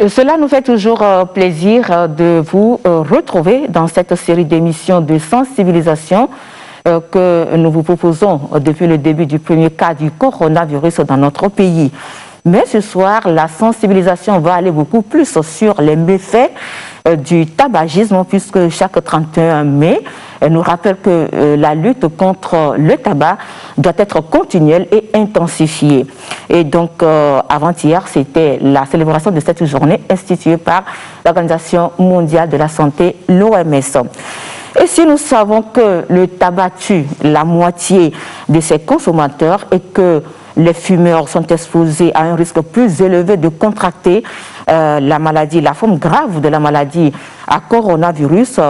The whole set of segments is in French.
Cela nous fait toujours plaisir de vous retrouver dans cette série d'émissions de sensibilisation que nous vous proposons depuis le début du premier cas du coronavirus dans notre pays. Mais ce soir, la sensibilisation va aller beaucoup plus sur les méfaits du tabagisme, puisque chaque 31 mai, elle nous rappelle que la lutte contre le tabac doit être continuelle et intensifiée. Et donc, avant-hier, c'était la célébration de cette journée instituée par l'Organisation mondiale de la santé, l'OMS. Et si nous savons que le tabac tue la moitié de ses consommateurs et que les fumeurs sont exposés à un risque plus élevé de contracter la maladie, la forme grave de la maladie à coronavirus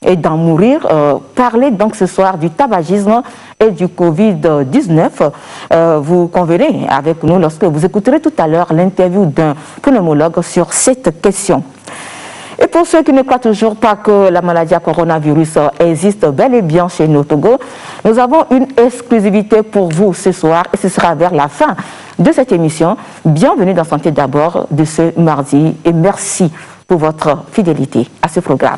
et d'en mourir, parler donc ce soir du tabagisme et du Covid-19. Vous convenez avec nous lorsque vous écouterez tout à l'heure l'interview d'un pneumologue sur cette question. Et pour ceux qui ne croient toujours pas que la maladie à coronavirus existe bel et bien chez nous au Togo, nous avons une exclusivité pour vous ce soir et ce sera vers la fin de cette émission. Bienvenue dans Santé d'abord de ce mardi et merci pour votre fidélité à ce programme.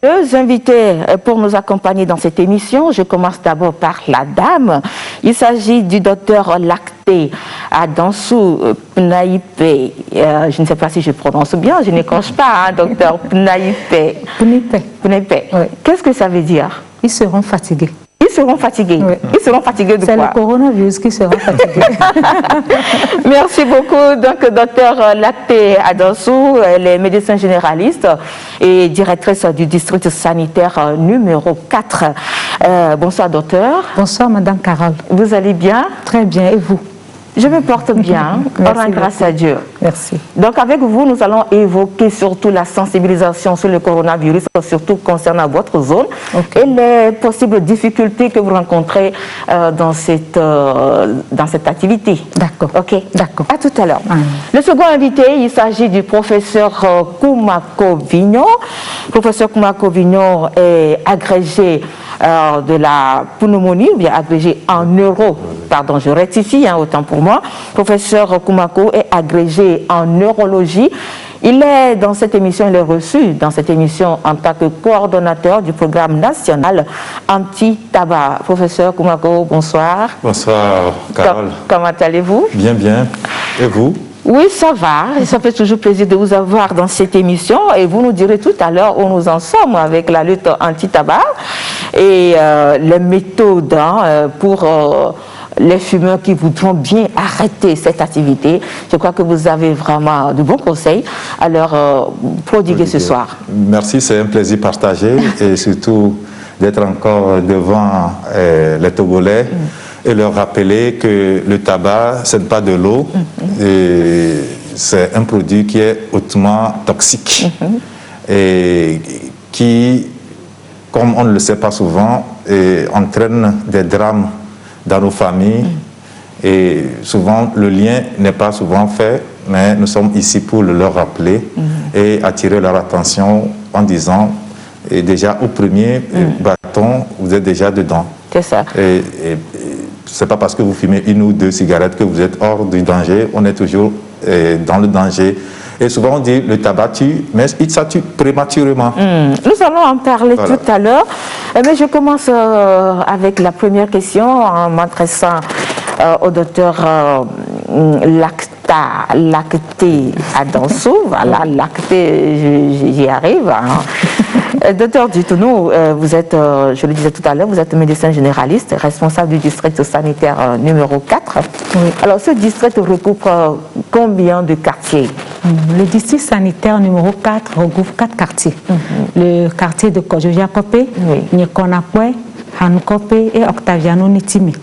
Deux invités pour nous accompagner dans cette émission. Je commence d'abord par la dame. Il s'agit du docteur Lacté Adansou Pnaïpe. Je ne sais pas si je prononce bien, je n'écorche pas, docteur Pnaïpe. Pnaïpe. Oui. Qu'est-ce que ça veut dire? Ils seront fatigués. Ils seront fatigués. Oui. Ils seront fatigués de quoi? C'est le coronavirus qui sera fatigué. Merci beaucoup, donc, docteur Lacté Adansou, elle est médecin généraliste et directrice du district sanitaire numéro 4. Bonsoir, docteur. Bonsoir, madame Carole. Vous allez bien? Très bien, et vous? Je me porte bien, grâce à Dieu. Merci. Donc avec vous, nous allons évoquer surtout la sensibilisation sur le coronavirus, surtout concernant votre zone, okay, et les possibles difficultés que vous rencontrez dans cette activité. D'accord. Ok. D'accord. À tout à l'heure. Le second invité, il s'agit du professeur Koumako Vigno. Professeur Koumako Vigno est agrégé de la pneumonie, ou bien agrégé en neuro, pardon, je rectifie, autant pour moi. Professeur Koumako est agrégé en neurologie. Il est dans cette émission, il est reçu dans cette émission en tant que coordonnateur du programme national anti-tabac. Professeur Koumako, bonsoir. Bonsoir, Carole. Comment allez-vous? Bien, bien. Et vous? Oui, ça va. Ça fait toujours plaisir de vous avoir dans cette émission. Et vous nous direz tout à l'heure où nous en sommes avec la lutte anti-tabac et les méthodes pour les fumeurs qui voudront bien arrêter cette activité. Je crois que vous avez vraiment de bons conseils à leur prodiguer ce soir. Merci, c'est un plaisir partagé et surtout d'être encore devant les Togolais et leur rappeler que le tabac, ce n'est pas de l'eau, et c'est un produit qui est hautement toxique et qui, comme on ne le sait pas souvent, entraîne des drames dans nos familles et souvent le lien n'est pas souvent fait, mais nous sommes ici pour le leur rappeler et attirer leur attention en disant et déjà au premier bâton, vous êtes déjà dedans. C'est ça. Et c'est pas parce que vous fumez une ou deux cigarettes que vous êtes hors du danger, on est toujours dans le danger. Et souvent on dit le tabac tue, mais ça tue prématurément. Nous allons en parler tout à l'heure. Mais je commence avec la première question en m'adressant au docteur Lacté Adansou. Voilà, Lacté, j'y arrive. Docteur Dutonou, vous êtes, je le disais tout à l'heure, vous êtes médecin généraliste, responsable du district sanitaire numéro 4. Oui. Alors, ce district regroupe combien de quartiers? Le district sanitaire numéro 4 regroupe 4 quartiers. Le quartier de Kojo-Jakopé, Nyekonapwe, Hankope et Octaviano Nitimi.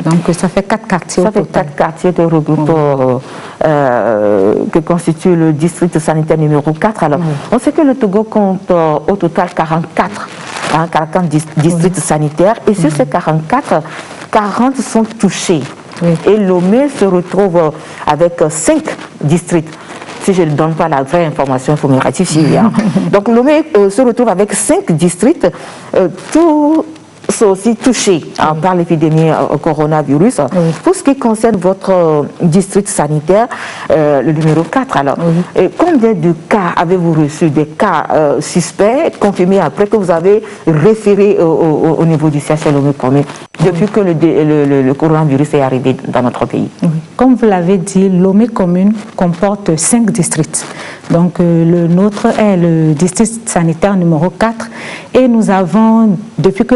Donc ça fait 4 quartiers au total. Ça fait 4 quartiers de regroupement que constitue le district sanitaire numéro 4. Alors, on sait que le Togo compte au total 44 districts sanitaires et sur ces 44, 40 sont touchés. Et Lomé se retrouve avec 5 districts. Si je ne donne pas la vraie information, il faut me rectifier. Donc Lomé se retrouve avec 5 districts. Tous sont aussi touchés par l'épidémie coronavirus. Pour ce qui concerne votre district sanitaire, le numéro 4, alors, combien de cas avez-vous reçu, des cas suspects, confirmés après que vous avez référé au niveau du CHL Lomé Commune, depuis que le coronavirus est arrivé dans notre pays? Comme vous l'avez dit, Lomé Commune comporte 5 districts. Donc le nôtre est le district sanitaire numéro 4 et nous avons, depuis que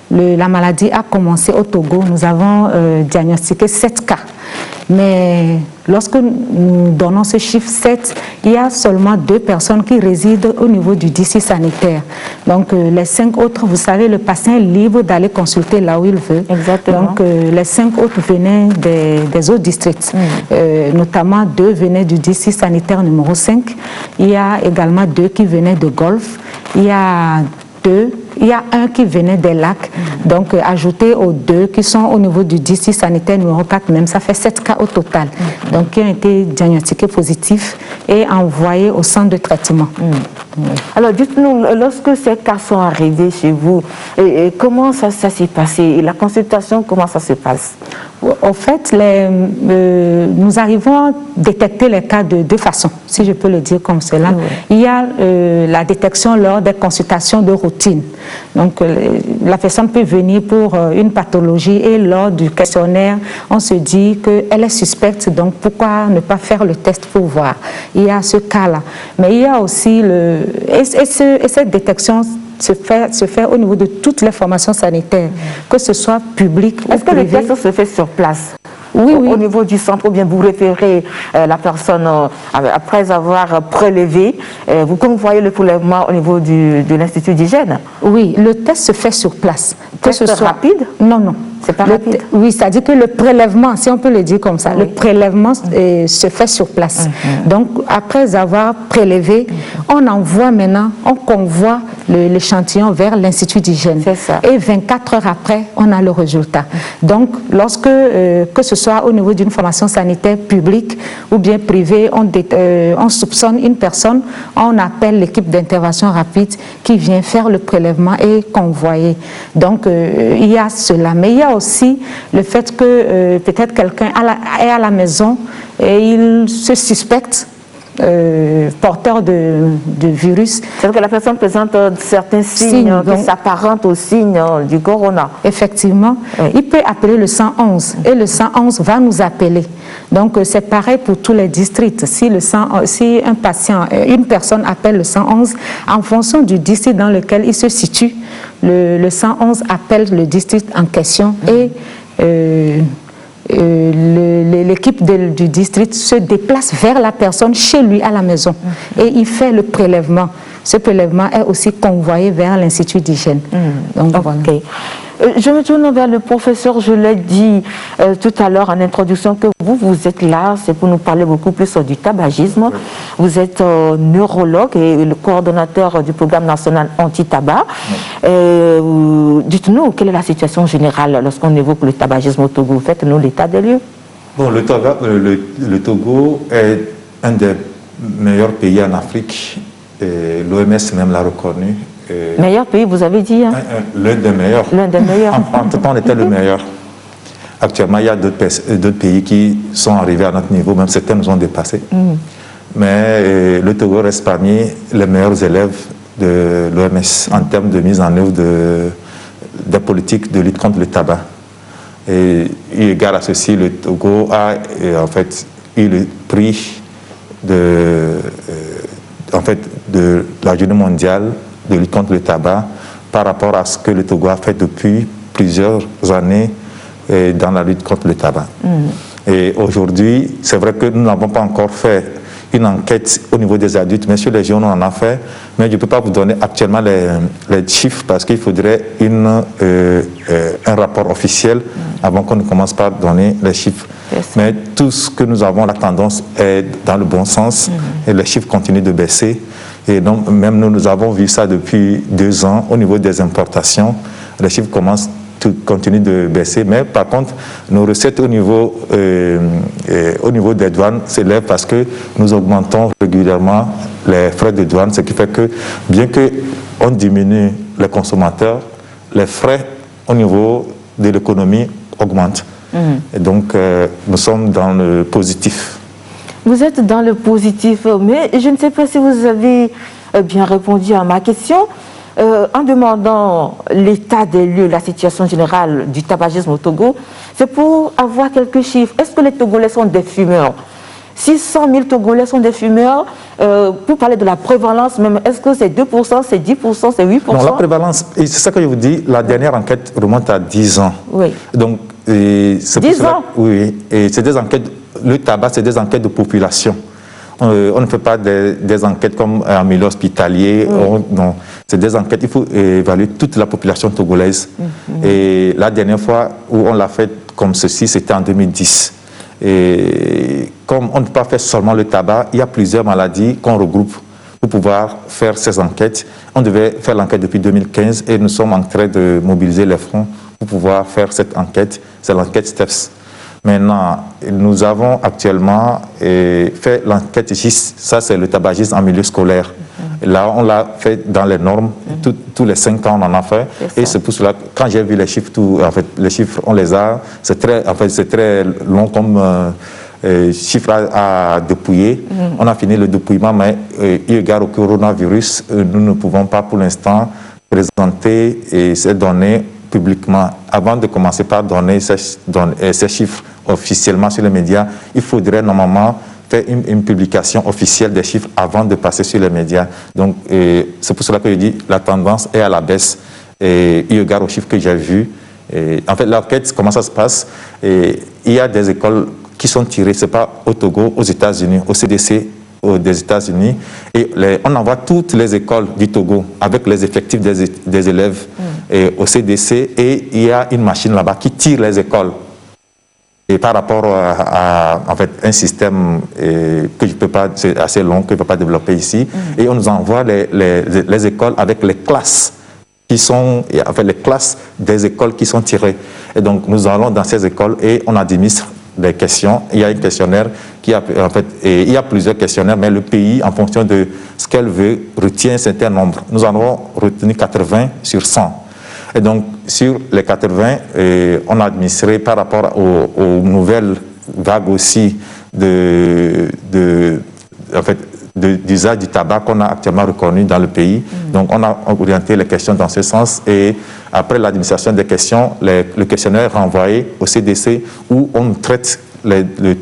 la maladie a commencé au Togo, nous avons diagnostiqué 7 cas. Mais lorsque nous donnons ce chiffre 7, il y a seulement 2 personnes qui résident au niveau du district sanitaire. Donc les 5 autres, vous savez, le patient est libre d'aller consulter là où il veut. Exactement. Donc les 5 autres venaient des autres districts. Notamment 2 venaient du district sanitaire numéro 5. Il y a également 2 qui venaient de Golfe. Il y a un qui venait des lacs, donc ajouté aux 2 qui sont au niveau du district sanitaire numéro 4, même ça fait 7 cas au total, donc qui ont été diagnostiqués positifs et envoyés au centre de traitement. Alors dites-nous, lorsque ces cas sont arrivés chez vous, comment ça s'est passé? Et la consultation, comment ça se passe? Au fait, nous arrivons à détecter les cas de 2 façons, si je peux le dire comme cela. Il y a la détection lors des consultations de routine. Donc, la personne peut venir pour une pathologie et lors du questionnaire, on se dit qu'elle est suspecte, donc pourquoi ne pas faire le test pour voir? Il y a ce cas-là. Mais il y a aussi cette détection se fait au niveau de toutes les formations sanitaires, que ce soit public ou privé. Est-ce que le test se fait sur place? Oui, oui. Au niveau du centre, ou bien vous référez la personne après avoir prélevé, vous convoyez le prélèvement au niveau de l'Institut d'hygiène? Oui, le test se fait sur place. Que ce soit rapide? Non, non. C'est pas rapide? Oui, c'est-à-dire que le prélèvement, si on peut le dire comme ça, le prélèvement se fait sur place. Donc, après avoir prélevé, on envoie maintenant, on convoie l'échantillon vers l'Institut d'hygiène. C'est ça. Et 24 heures après, on a le résultat. Donc, lorsque, que ce soit au niveau d'une formation sanitaire publique ou bien privée, on soupçonne une personne, on appelle l'équipe d'intervention rapide qui vient faire le prélèvement et convoyer. Donc, il y a cela. Mais il y a aussi le fait que peut-être quelqu'un est à la maison et il se suspecte porteur de virus. C'est-à-dire que la personne présente certains signes qui s'apparentent aux signes du corona. Effectivement. Oui. Il peut appeler le 111 et le 111 va nous appeler. Donc c'est pareil pour tous les districts. Si une personne appelle le 111, en fonction du district dans lequel il se situe, le 111 appelle le district en question et l'équipe du district se déplace vers la personne chez lui à la maison et il fait le prélèvement. Ce prélèvement est aussi convoyé vers l'Institut d'hygiène. Donc, voilà. Je me tourne vers le professeur, je l'ai dit tout à l'heure en introduction que vous êtes là, c'est pour nous parler beaucoup plus du tabagisme. Vous êtes neurologue et le coordonnateur du programme national anti-tabac. Dites-nous, quelle est la situation générale lorsqu'on évoque le tabagisme au Togo? Faites-nous l'état des lieux. Bon, le Togo est un des meilleurs pays en Afrique. L'OMS même l'a reconnu. Meilleur pays, vous avez dit hein? L'un des meilleurs. L'un des meilleurs. En tout temps, on était le meilleur. Actuellement, il y a d'autres pays qui sont arrivés à notre niveau, même certains nous ont dépassés. Mais le Togo reste parmi les meilleurs élèves de l'OMS en termes de mise en œuvre de politiques de lutte contre le tabac. Et eu égard à ceci, le Togo a en fait eu le prix de la Journée mondiale de lutte contre le tabac par rapport à ce que le Togo a fait depuis plusieurs années dans la lutte contre le tabac. Et aujourd'hui, c'est vrai que nous n'avons pas encore fait une enquête au niveau des adultes, mais sur les jeunes, on en a fait. Mais je ne peux pas vous donner actuellement les chiffres parce qu'il faudrait un rapport officiel avant qu'on ne commence par donner les chiffres. Mais tout ce que nous avons, la tendance est dans le bon sens et les chiffres continuent de baisser. Et donc, même nous avons vu ça depuis 2 ans au niveau des importations. Les chiffres continuent de baisser, mais par contre, nos recettes au niveau des douanes s'élèvent parce que nous augmentons régulièrement les frais de douane, ce qui fait que, bien qu'on diminue les consommateurs, les frais au niveau de l'économie augmentent. Et donc, nous sommes dans le positif. Vous êtes dans le positif, mais je ne sais pas si vous avez bien répondu à ma question. En demandant l'état des lieux, la situation générale du tabagisme au Togo, c'est pour avoir quelques chiffres. Est-ce que les Togolais sont des fumeurs? 600 000 Togolais sont des fumeurs. Pour parler de la prévalence, même, est-ce que c'est 2%, c'est 10%, c'est 8%? Non, la prévalence, c'est ça que je vous dis, la dernière enquête remonte à 10 ans. Oui. Donc, 10 ans? Oui, et c'est des enquêtes, le tabac, c'est des enquêtes de population. On ne fait pas des enquêtes comme en milieu hospitalier. Non, c'est des enquêtes, il faut évaluer toute la population togolaise. Et la dernière fois où on l'a fait comme ceci, c'était en 2010. Et comme on ne peut pas faire seulement le tabac, il y a plusieurs maladies qu'on regroupe pour pouvoir faire ces enquêtes. On devait faire l'enquête depuis 2015 et nous sommes en train de mobiliser les fonds pour pouvoir faire cette enquête. C'est l'enquête STEPS. Maintenant, nous avons actuellement fait l'enquête GIS, ça c'est le tabagisme en milieu scolaire. Là, on l'a fait dans les normes, tous les 5 ans on en a fait. Et c'est pour cela que quand j'ai vu les chiffres, les chiffres on les a, c'est très long comme chiffre à dépouiller. On a fini le dépouillement, mais eu égard au coronavirus, nous ne pouvons pas pour l'instant présenter ces données publiquement. Avant de commencer par donner ces chiffres officiellement sur les médias, il faudrait normalement faire une publication officielle des chiffres avant de passer sur les médias. Donc, c'est pour cela que je dis la tendance est à la baisse. Et eu égard aux chiffres que j'ai vus, en fait, l'enquête, comment ça se passe? Il y a des écoles qui sont tirées, ce n'est pas au Togo, aux États-Unis, au CDC des États-Unis, et on envoie toutes les écoles du Togo avec les effectifs des élèves au CDC, et il y a une machine là-bas qui tire les écoles. Et par rapport à en fait, un système que je peux pas, c'est assez long, que je ne peux pas développer ici, et on nous envoie les écoles avec les classes qui sont, en fait, les classes des écoles qui sont tirées. Et donc nous allons dans ces écoles et on administre des questions. Il y a un questionnaire qui a, en fait, il y a plusieurs questionnaires, mais le pays, en fonction de ce qu'elle veut, retient un certain nombre. Nous en avons retenu 80 sur 100. Et donc, sur les 80, on a administré par rapport aux nouvelles vagues aussi d'usage du tabac qu'on a actuellement reconnu dans le pays. Donc, on a orienté les questions dans ce sens. Et après l'administration des questions, le questionnaire est renvoyé au CDC où on traite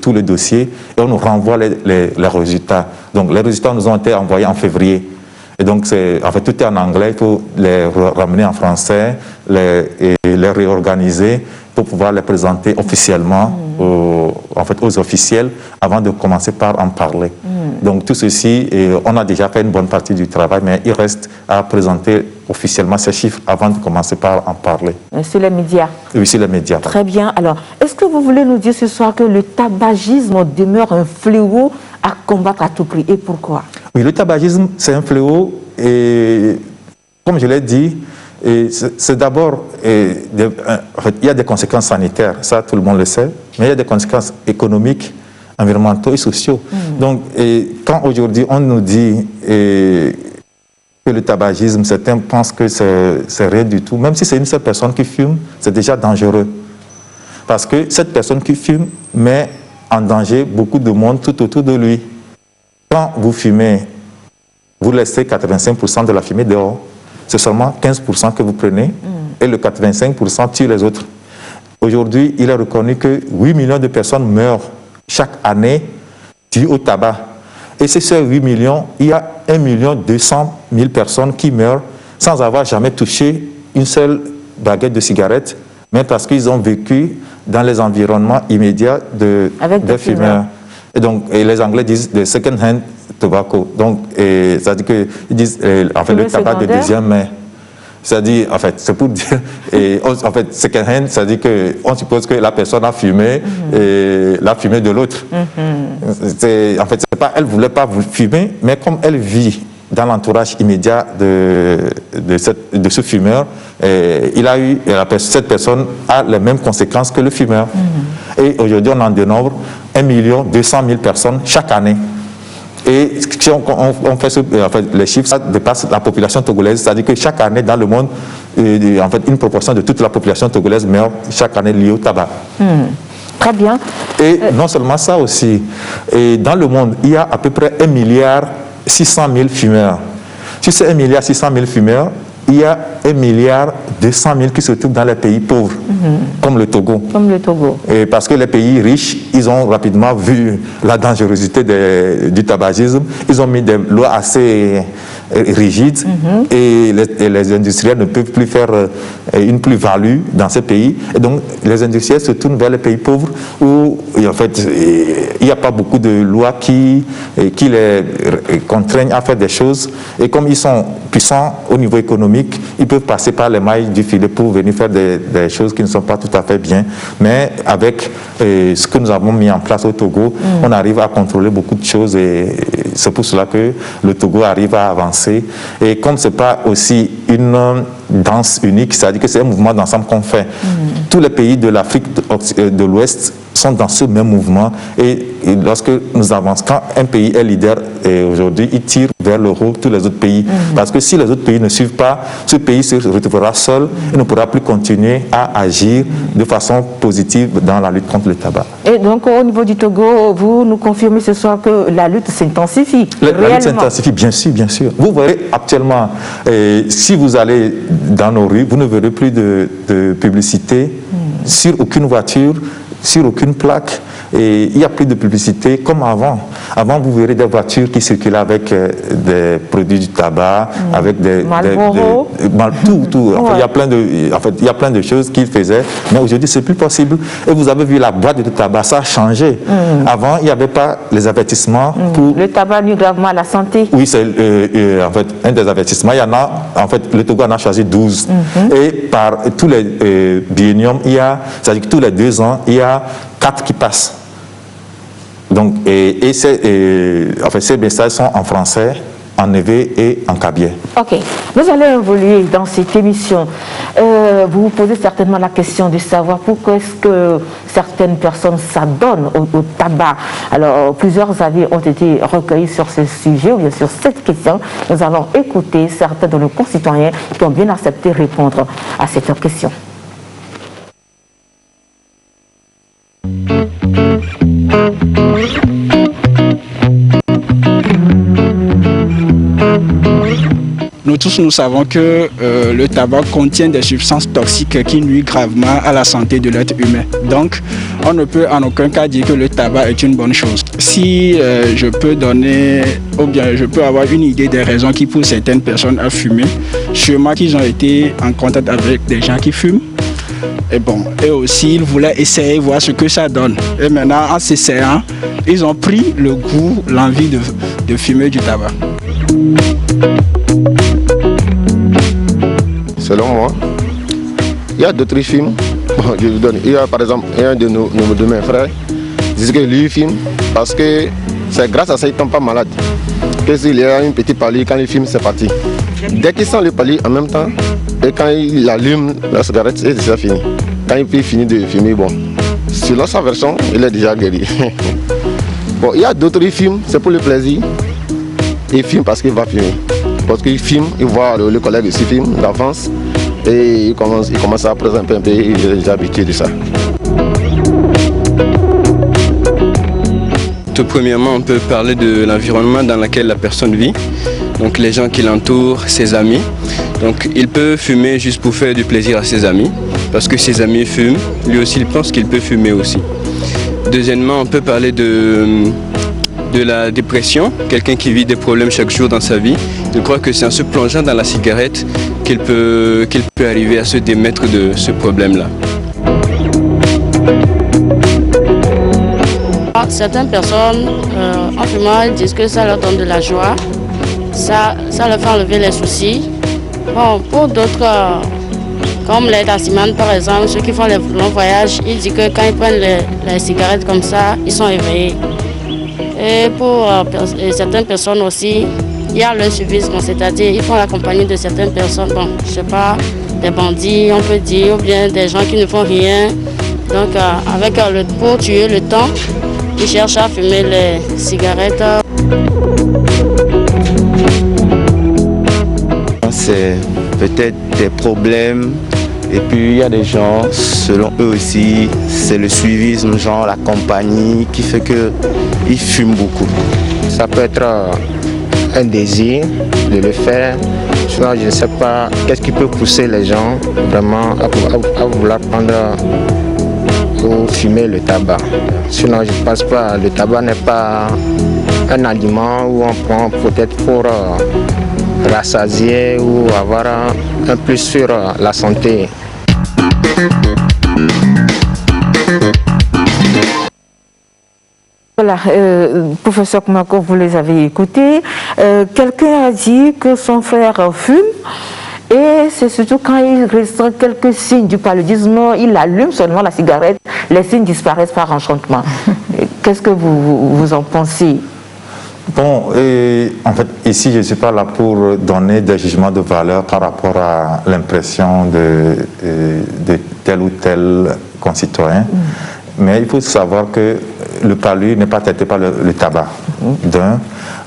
tous les dossiers et on nous renvoie les résultats. Donc, les résultats nous ont été envoyés en février. Et donc, en fait, tout est en anglais, il faut les ramener en français, les réorganiser pour pouvoir les présenter officiellement aux officiels avant de commencer par en parler. Donc, tout ceci, on a déjà fait une bonne partie du travail, mais il reste à présenter officiellement ces chiffres avant de commencer par en parler. Sur les médias? Oui, sur les médias. Très bien. Alors, est-ce que vous voulez nous dire ce soir que le tabagisme demeure un fléau à combattre à tout prix, et pourquoi? Oui, le tabagisme, c'est un fléau, et comme je l'ai dit, c'est d'abord, en fait, il y a des conséquences sanitaires, ça tout le monde le sait, mais il y a des conséquences économiques, environnementaux et sociaux. Donc, quand aujourd'hui on nous dit que le tabagisme, certains pensent que c'est rien du tout, même si c'est une seule personne qui fume, c'est déjà dangereux. Parce que cette personne qui fume met en danger beaucoup de monde tout autour de lui. Quand vous fumez, vous laissez 85% de la fumée dehors. C'est seulement 15% que vous prenez et le 85% tue les autres. Aujourd'hui, il est reconnu que 8 millions de personnes meurent chaque année dues au tabac. Et c'est ces 8 millions, il y a 1 200 000 personnes qui meurent sans avoir jamais touché une seule baguette de cigarette, mais parce qu'ils ont vécu dans les environnements immédiats des fumeurs. Et donc, les Anglais disent the second hand tobacco. Donc, c'est-à-dire qu'ils disent en fait, le tabac de deuxième main. C'est-à-dire, en fait, c'est pour dire, en fait, second hand, c'est-à-dire qu'on suppose que la personne a fumé la fumée de l'autre. En fait, c'est pas, elle ne voulait pas fumer, mais comme elle vit dans l'entourage immédiat de ce fumeur, cette personne a les mêmes conséquences que le fumeur. Et aujourd'hui, on en dénombre 1 200 000 personnes chaque année. Et si on fait les chiffres, ça dépasse la population togolaise, c'est-à-dire que chaque année dans le monde, en fait, une proportion de toute la population togolaise meurt chaque année liée au tabac. Très bien. Et non seulement ça aussi, et dans le monde, il y a à peu près 1,6 milliard fumeurs. Sur ces 1,6 milliard fumeurs, il y a 1,2 milliard qui se trouvent dans les pays pauvres, comme le Togo. Comme le Togo. Et parce que les pays riches, ils ont rapidement vu la dangerosité du tabagisme. Ils ont mis des lois assez rigides et les industriels ne peuvent plus faire une plus-value dans ces pays. Et donc, les industriels se tournent vers les pays pauvres où, en fait, il n'y a pas beaucoup de lois qui les contraignent à faire des choses. Et comme ils sont puissants au niveau économique, ils peuvent passer par les mailles du filet pour venir faire des choses qui ne sont pas tout à fait bien. Mais avec ce que nous avons mis en place au Togo, on arrive à contrôler beaucoup de choses et c'est pour cela que le Togo arrive à avancer. Et comme ce n'est pas aussi une danse unique, c'est-à-dire que c'est un mouvement d'ensemble qu'on fait. Tous les pays de l'Afrique de l'Ouest sont dans ce même mouvement et lorsque nous avançons, quand un pays est leader aujourd'hui, il tire vers le haut tous les autres pays. Parce que si les autres pays ne suivent pas, ce pays se retrouvera seul et ne pourra plus continuer à agir de façon positive dans la lutte contre le tabac. Et donc au niveau du Togo, vous nous confirmez ce soir que la lutte s'intensifie. La lutte s'intensifie, bien sûr, bien sûr. Vous voyez actuellement, si vous allez dans nos rues, vous ne verrez plus de publicité sur aucune voiture, sur aucune plaque. Et il n'y a plus de publicité comme avant. Avant, vous verrez des voitures qui circulaient avec des produits du tabac, avec Marlboro. tout. En fait, il y a plein de choses qu'ils faisaient. Mais aujourd'hui, c'est plus possible. Et vous avez vu la boîte de tabac, ça a changé. Avant, il n'y avait pas les avertissements pour... Le tabac nuit gravement à la santé. Oui, c'est en fait un des avertissements. Il y en a, en fait, le Togo en a choisi 12. Et par tous les bienniums, c'est-à-dire que tous les 2 ans, il y a 4 qui passent. Donc, ces messages sont en français, en évé et en kabyé. Ok, nous allons évoluer dans cette émission. Vous vous posez certainement la question de savoir pourquoi est-ce que certaines personnes s'adonnent au tabac. Alors, plusieurs avis ont été recueillis sur ce sujet ou bien sur cette question. Nous allons écouter certains de nos concitoyens qui ont bien accepté de répondre à cette question. Nous tous, nous savons que le tabac contient des substances toxiques qui nuisent gravement à la santé de l'être humain. Donc, on ne peut en aucun cas dire que le tabac est une bonne chose. Si je peux donner, ou bien je peux avoir une idée des raisons qui poussent certaines personnes à fumer, sûrement qu'ils ont été en contact avec des gens qui fument. Et bon, et aussi ils voulaient essayer, voir ce que ça donne. Et maintenant, en s'essayant, ils ont pris le goût, l'envie de fumer du tabac. Selon moi, il y a d'autres films. Bon, je vous donne. Il y a par exemple un de mes frères qui dit que lui filme parce que c'est grâce à ça qu'il ne tombe pas malade. Que s'il y a une petite palie, quand il filme, c'est parti. Dès qu'il sent le palis en même temps, et quand il allume la cigarette, c'est déjà fini. Quand il finit de fumer, bon, selon sa version, il est déjà guéri. Bon, il y a d'autres films, c'est pour le plaisir. Il filme parce qu'il va fumer. Parce qu'il filme, il voit le collègue aussi filme d'avance et il commence à présenter un peu, il est déjà habitué de ça. Tout premièrement, on peut parler de l'environnement dans lequel la personne vit, donc les gens qui l'entourent, ses amis. Donc il peut fumer juste pour faire du plaisir à ses amis, parce que ses amis fument, lui aussi il pense qu'il peut fumer aussi. Deuxièmement, on peut parler de la dépression, quelqu'un qui vit des problèmes chaque jour dans sa vie. Je crois que c'est en se plongeant dans la cigarette qu'il peut arriver à se démettre de ce problème-là. Certaines personnes, en fumant, elles disent que ça leur donne de la joie, ça leur fait enlever les soucis. Bon, pour d'autres, comme les taximans par exemple, ceux qui font les longs voyages, ils disent que quand ils prennent les cigarettes comme ça, ils sont éveillés. Et pour certaines personnes aussi, il y a le suivisme, c'est-à-dire ils font la compagnie de certaines personnes, bon, je sais pas, des bandits, on peut dire, ou bien des gens qui ne font rien. Donc pour tuer le temps, ils cherchent à fumer les cigarettes. C'est peut-être des problèmes. Et puis il y a des gens, selon eux aussi, c'est le suivisme, genre la compagnie qui fait qu'ils fument beaucoup. Ça peut être un désir de le faire. Sinon, je ne sais pas qu'est-ce qui peut pousser les gens vraiment à vouloir prendre ou fumer le tabac. Sinon, je ne pense pas, le tabac n'est pas un aliment où on prend peut-être pour rassasier ou avoir un plus sur la santé. Voilà, professeur Koumako, vous les avez écoutés. Quelqu'un a dit que son frère fume et c'est surtout quand il ressent quelques signes du paludisme, il allume seulement la cigarette, les signes disparaissent par enchantement. Qu'est-ce que vous en pensez? Bon, en fait, ici, je ne suis pas là pour donner des jugements de valeur par rapport à l'impression de tel ou tel concitoyen. Mais il faut savoir que le palud n'est pas traité par le tabac. D'un.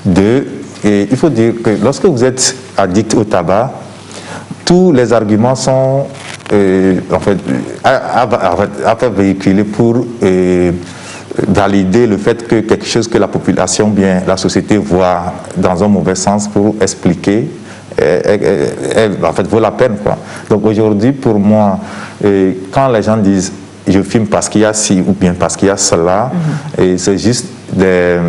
Deux, et il faut dire que lorsque vous êtes addict au tabac, tous les arguments sont à faire véhiculer pour valider le fait que quelque chose que la population, bien la société voit dans un mauvais sens pour expliquer, en fait, vaut la peine, quoi. Donc aujourd'hui, pour moi, quand les gens disent je fume parce qu'il y a ci ou bien parce qu'il y a cela, et c'est juste des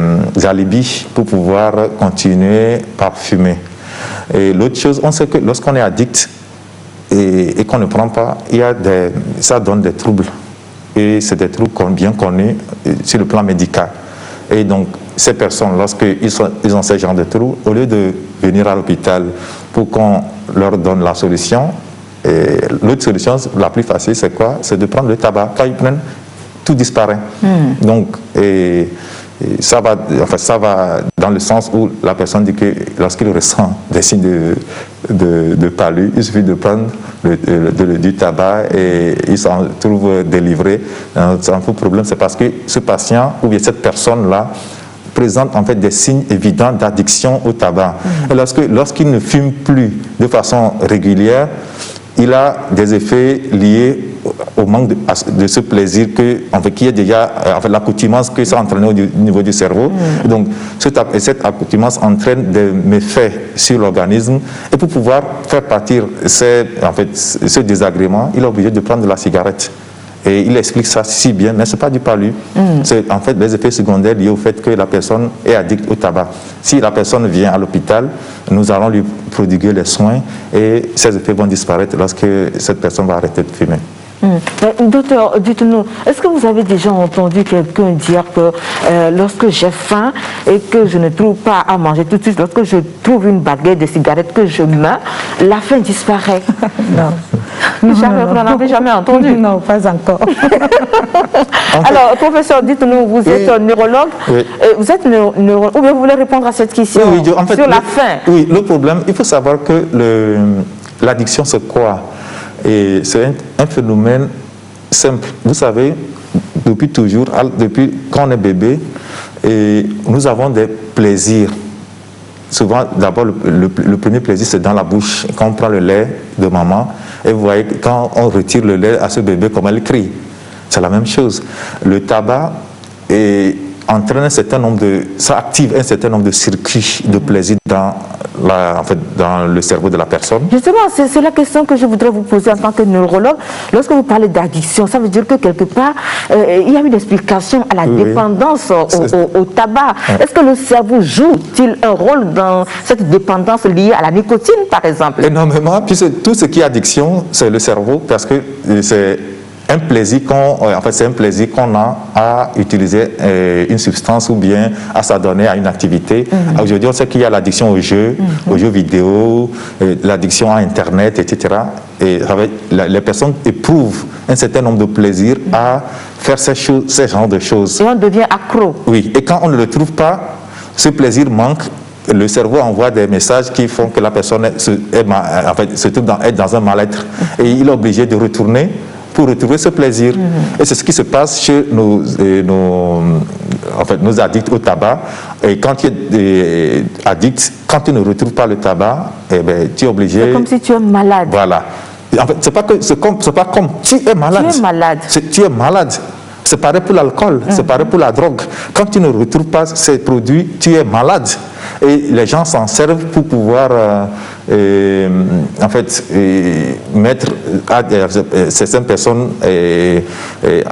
alibis pour pouvoir continuer par fumer. Et l'autre chose, on sait que lorsqu'on est addict et qu'on ne prend pas, ça donne des troubles. Et c'est des troubles bien connus sur le plan médical. Et donc, ces personnes, lorsqu'ils ont ce genre de troubles, au lieu de venir à l'hôpital pour qu'on leur donne la solution, l'autre solution, la plus facile, c'est quoi? C'est de prendre le tabac. Quand ils prennent, tout disparaît. Donc, ça va dans le sens où la personne dit que lorsqu'il ressent des signes de palud, il suffit de prendre du tabac et il s'en trouve délivré. C'est un faux problème, c'est parce que ce patient ou bien cette personne-là présente en fait des signes évidents d'addiction au tabac. Et lorsqu'il ne fume plus de façon régulière, il a des effets liés au manque de ce plaisir qui est déjà l'accoutumance que ça entraîne au niveau du cerveau. Donc cette accoutumance entraîne des méfaits sur l'organisme et pour pouvoir faire partir ce désagrément, il est obligé de prendre de la cigarette. Et il explique ça si bien, mais ce n'est pas du palud. C'est en fait des effets secondaires liés au fait que la personne est addicte au tabac. Si la personne vient à l'hôpital, nous allons lui prodiguer les soins et ces effets vont disparaître lorsque cette personne va arrêter de fumer. Docteur, dites-nous, est-ce que vous avez déjà entendu quelqu'un dire que lorsque j'ai faim et que je ne trouve pas à manger tout de suite, lorsque je trouve une baguette de cigarette, que je meurs, la faim disparaît? Non. Vous n'en avez jamais entendu? Non, pas encore. Alors, professeur, dites-nous, vous êtes neurologue, vous êtes neurologue, ou bien vous voulez répondre à cette question sur la faim? Oui, le problème, il faut savoir que l'addiction, c'est quoi? Et c'est un phénomène simple. Vous savez, depuis toujours, depuis quand on est bébé, nous avons des plaisirs. Souvent, d'abord, le premier plaisir, c'est dans la bouche. Quand on prend le lait de maman, et vous voyez, quand on retire le lait à ce bébé, comme elle crie. C'est la même chose. Le tabac entraîne ça active un certain nombre de circuits de plaisir dans le cerveau de la personne. Justement, c'est la question que je voudrais vous poser en tant que neurologue. Lorsque vous parlez d'addiction, ça veut dire que quelque part, il y a une explication à la dépendance au tabac. Est-ce que le cerveau joue-t-il un rôle dans cette dépendance liée à la nicotine, par exemple? Énormément, puisque tout ce qui est addiction, c'est le cerveau, parce que c'est un plaisir qu'on a à utiliser une substance ou bien à s'adonner à une activité. Aujourd'hui, on sait qu'il y a l'addiction aux jeux vidéo, l'addiction à Internet, etc. Et les personnes éprouvent un certain nombre de plaisirs à faire ces genres de choses. Et on devient accro. Oui, et quand on ne le trouve pas, ce plaisir manque. Le cerveau envoie des messages qui font que la personne se trouve dans un mal-être. Et il est obligé de retourner pour retrouver ce plaisir. Et c'est ce qui se passe chez nos addicts au tabac. Et quand tu es addict, quand tu ne retrouves pas le tabac, eh ben, tu es obligé... C'est comme si tu es malade. Voilà. En fait, c'est pas comme tu es malade. Tu es malade. Tu es malade. C'est pareil pour l'alcool, c'est pareil pour la drogue. Quand tu ne retrouves pas ces produits, tu es malade. Et les gens s'en servent pour pouvoir mettre certaines personnes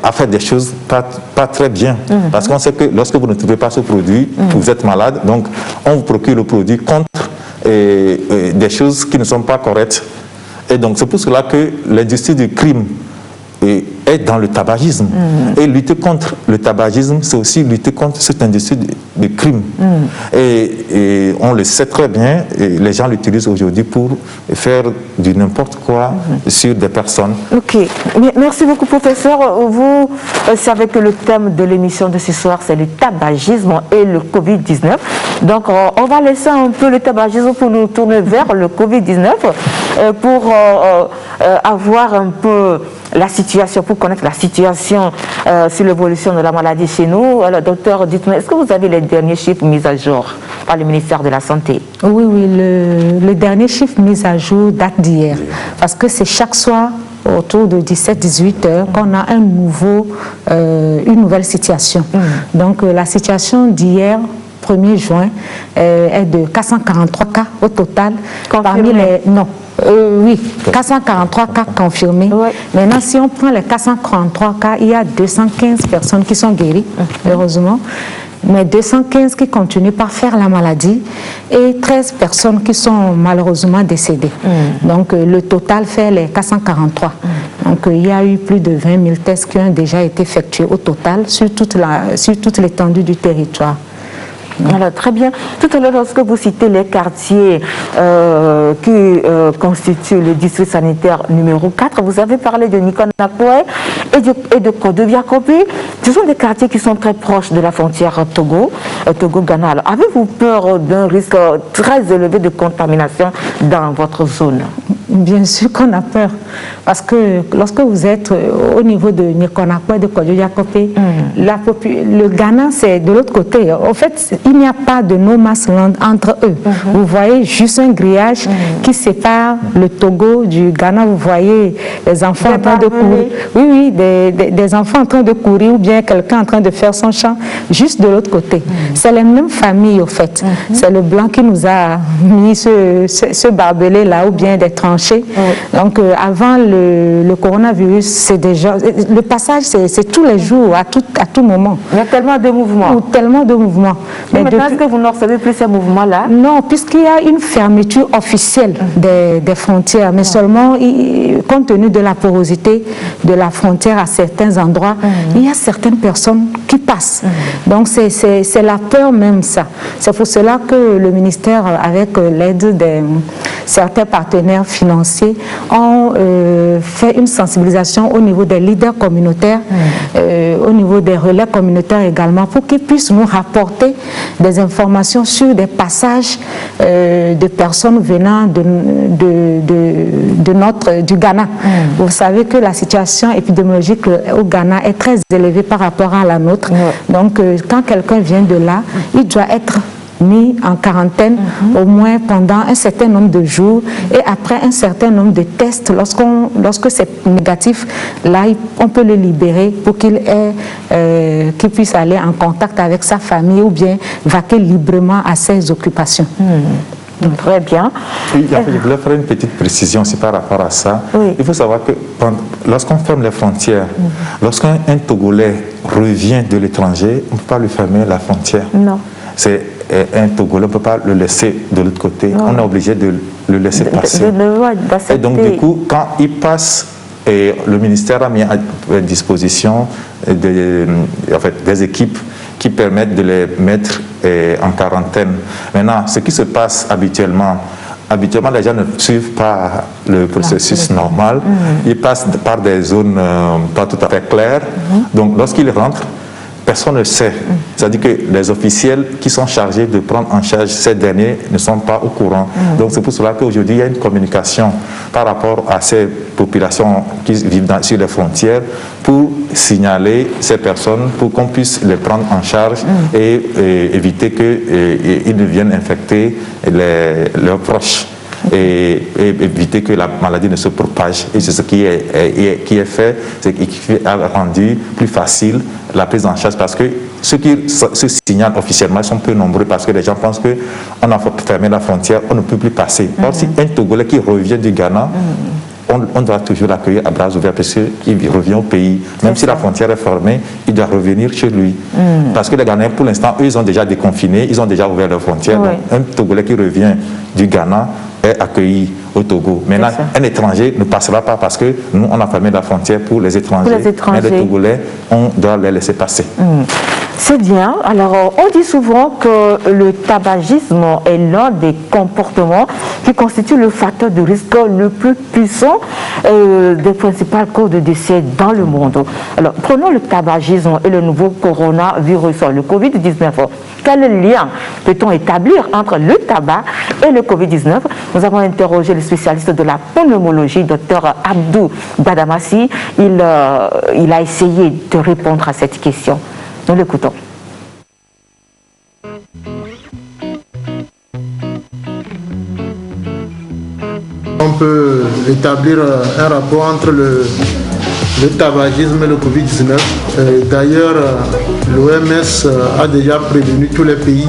à faire des choses pas très bien. Parce qu'on sait que lorsque vous ne trouvez pas ce produit, vous êtes malade. Donc, on vous procure le produit contre des choses qui ne sont pas correctes. Et donc, c'est pour cela que l'industrie du crime est dans le tabagisme. Et lutter contre le tabagisme, c'est aussi lutter contre cette industrie du crime. Et on le sait très bien, et les gens l'utilisent aujourd'hui pour faire du n'importe quoi sur des personnes. Ok, merci beaucoup professeur. Vous savez que le thème de l'émission de ce soir, c'est le tabagisme et le Covid-19. Donc on va laisser un peu le tabagisme pour nous tourner vers le Covid-19 pour avoir un peu la situation, pour connaître la situation sur l'évolution de la maladie chez nous. Alors, docteur, dites-moi, est-ce que vous avez les derniers chiffres mis à jour par le ministère de la Santé? Oui, le dernier chiffre mis à jour date d'hier, parce que c'est chaque soir autour de 17-18 heures qu'on a une nouvelle situation. Donc, la situation d'hier, 1er juin, est de 443 cas au total. Parmi les... Non. Oui, 443 cas confirmés. Maintenant, si on prend les 443 cas, il y a 215 personnes qui sont guéries, heureusement, mais 215 qui continuent par faire la maladie et 13 personnes qui sont malheureusement décédées. Donc, le total fait les 443. Donc, il y a eu plus de 20 000 tests qui ont déjà été effectués au total sur toute l'étendue du territoire. Alors, très bien. Tout à l'heure, lorsque vous citez les quartiers qui constituent le district sanitaire numéro 4, vous avez parlé de Nikonakwe et de Kodovia-Kopé. Ce sont des quartiers qui sont très proches de la frontière Togo-Ghana. Alors, avez-vous peur d'un risque très élevé de contamination dans votre zone? Bien sûr qu'on a peur, parce que lorsque vous êtes au niveau de Nikonakwe, de Kodovia-Kopé, le Ghana, c'est de l'autre côté. En fait, il n'y a pas de no man's land entre eux. Vous voyez juste un grillage qui sépare le Togo du Ghana. Vous voyez les enfants en train de courir. Oui, des enfants en train de courir ou bien quelqu'un en train de faire son champ juste de l'autre côté. C'est les mêmes familles, au fait. C'est le blanc qui nous a mis ce barbelé là ou bien des tranchées. Donc, avant le coronavirus, c'est déjà... Le passage, c'est tous les jours, à tout moment. Il y a tellement de mouvements. Tellement de mouvements. Mais maintenant, est-ce que vous ne recevez plus ces mouvements-là? Non, puisqu'il y a une fermeture officielle des frontières, mais seulement, compte tenu de la porosité de la frontière à certains endroits, il y a certaines personnes qui passent. Donc, c'est la peur même, ça. C'est pour cela que le ministère, avec l'aide de certains partenaires financiers, ont fait une sensibilisation au niveau des leaders communautaires, au niveau des relais communautaires également, pour qu'ils puissent nous rapporter des informations sur des passages de personnes venant du Ghana. Vous savez que la situation épidémiologique au Ghana est très élevée par rapport à la nôtre. Donc, quand quelqu'un vient de là, il doit être mis en quarantaine au moins pendant un certain nombre de jours et après un certain nombre de tests, lorsque c'est négatif, là on peut le libérer pour qu'il puisse aller en contact avec sa famille ou bien vaquer librement à ses occupations. Très bien. Je voulais faire une petite précision aussi par rapport à ça. Il faut savoir que lorsqu'on ferme les frontières, lorsqu'un Togolais revient de l'étranger, on ne peut pas lui fermer la frontière. Non. C'est un Togolais, on ne peut pas le laisser de l'autre côté. On est obligé de le laisser passer. Et donc, du coup, quand il passe, le ministère a mis à disposition des équipes qui permettent de les mettre en quarantaine. Maintenant, ce qui se passe habituellement, les gens ne suivent pas le processus normal. Ils passent par des zones pas tout à fait claires. Donc, lorsqu'ils rentrent, personne ne sait. C'est-à-dire que les officiels qui sont chargés de prendre en charge ces derniers ne sont pas au courant. Donc c'est pour cela qu'aujourd'hui, il y a une communication par rapport à ces populations qui vivent sur les frontières pour signaler ces personnes, pour qu'on puisse les prendre en charge et éviter qu'ils ne viennent infecter leurs proches. Et éviter que la maladie ne se propage. Et c'est ce qui est fait, c'est qui a rendu plus facile la prise en charge, parce que ceux qui se signalent officiellement sont peu nombreux, parce que les gens pensent qu'on a fermé la frontière, on ne peut plus passer. Or, si un Togolais qui revient du Ghana, on doit toujours l'accueillir à bras ouverts, parce qu'il revient au pays. Même si la frontière est fermée, il doit revenir chez lui. Parce que les Ghanéens, pour l'instant, eux, ils ont déjà déconfiné, ils ont déjà ouvert leurs frontières. Donc, un Togolais qui revient du Ghana est accueilli au Togo. Maintenant, un étranger ne passera pas, parce que nous, on a fermé la frontière pour les étrangers. Mais les Togolais, on doit les laisser passer. C'est bien. Alors, on dit souvent que le tabagisme est l'un des comportements qui constitue le facteur de risque le plus puissant des principales causes de décès dans le monde. Alors, prenons le tabagisme et le nouveau coronavirus, le Covid-19. Quel lien peut-on établir entre le tabac et le Covid-19? Nous avons interrogé le spécialiste de la pneumologie, Dr Abdou Badamassi. Il a essayé de répondre à cette question. Nous l'écoutons. On peut établir un rapport entre le tabagisme et le Covid-19. D'ailleurs, l'OMS a déjà prévenu tous les pays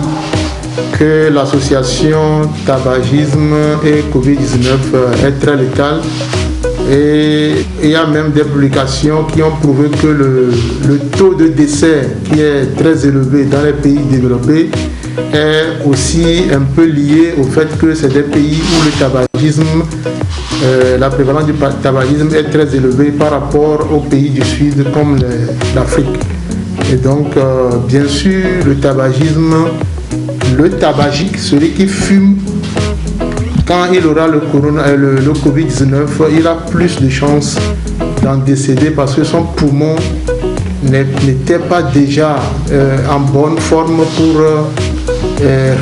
que l'association tabagisme et Covid-19 est très létale. Et il y a même des publications qui ont prouvé que le taux de décès, qui est très élevé dans les pays développés, est aussi un peu lié au fait que c'est des pays où le tabagisme, la prévalence du tabagisme est très élevée par rapport aux pays du Sud comme l'Afrique. Et donc, bien sûr, le tabagique, celui qui fume, quand il aura le Covid-19, il a plus de chances d'en décéder, parce que son poumon n'était pas déjà en bonne forme pour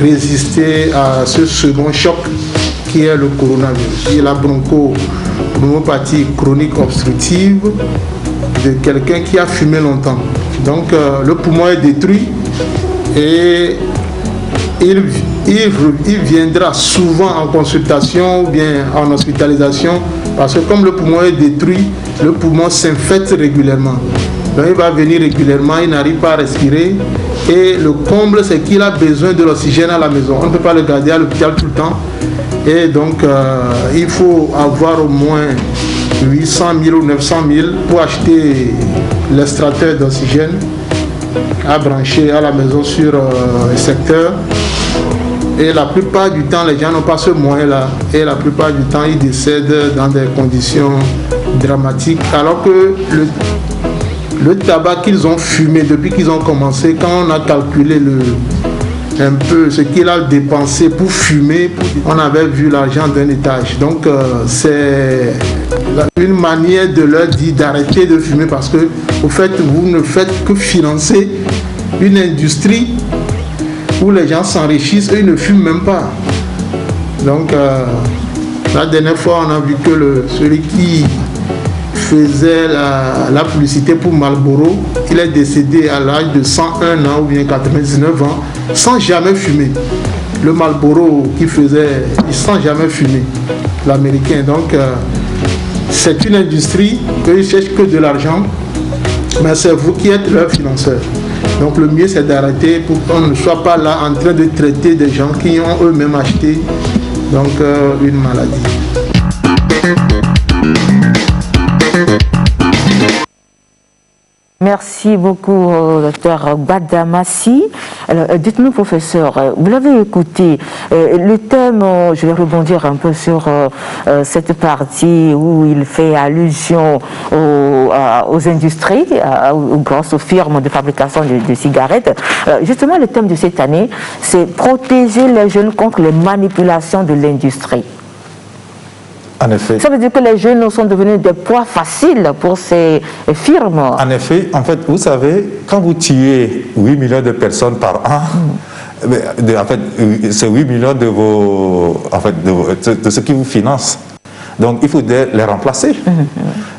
résister à ce second choc qui est le coronavirus. Il y a la bronchopneumopathie chronique obstructive de quelqu'un qui a fumé longtemps. Donc le poumon est détruit et il viendra souvent en consultation ou bien en hospitalisation, parce que comme le poumon est détruit, le poumon s'infecte régulièrement. Donc il va venir régulièrement, il n'arrive pas à respirer, et le comble, c'est qu'il a besoin de l'oxygène à la maison. On ne peut pas le garder à l'hôpital tout le temps, et donc il faut avoir au moins 800 000 ou 900 000 pour acheter l'extracteur d'oxygène à brancher à la maison sur le secteur. Et la plupart du temps, les gens n'ont pas ce moyen-là. Et la plupart du temps, ils décèdent dans des conditions dramatiques. Alors que le tabac qu'ils ont fumé depuis qu'ils ont commencé, quand on a calculé un peu ce qu'il a dépensé pour fumer, on avait vu l'argent d'un étage. Donc c'est une manière de leur dire d'arrêter de fumer, parce que au fait, vous ne faites que financer une industrie où les gens s'enrichissent et ils ne fument même pas. Donc la dernière fois, on a vu que celui qui faisait la publicité pour Marlboro, il est décédé à l'âge de 101 ans ou bien 99 ans sans jamais fumer. Le Marlboro qui faisait, sans jamais fumer, l'américain. Donc c'est une industrie, eux ils cherchent que de l'argent, mais c'est vous qui êtes leur financeur. Donc le mieux c'est d'arrêter pour qu'on ne soit pas là en train de traiter des gens qui ont eux-mêmes acheté donc une maladie. Merci beaucoup, docteur Badamassi. Alors, dites-nous, professeur, vous l'avez écouté, le thème, je vais rebondir un peu sur cette partie où il fait allusion aux industries, aux grosses firmes de fabrication de cigarettes. Justement, le thème de cette année, c'est protéger les jeunes contre les manipulations de l'industrie. En effet. Ça veut dire que les jeunes sont devenus des proies faciles pour ces firmes. En effet, en fait, vous savez, quand vous tuez 8 millions de personnes par an, en fait, c'est 8 millions de ce qui vous finance. Donc, il faut les remplacer.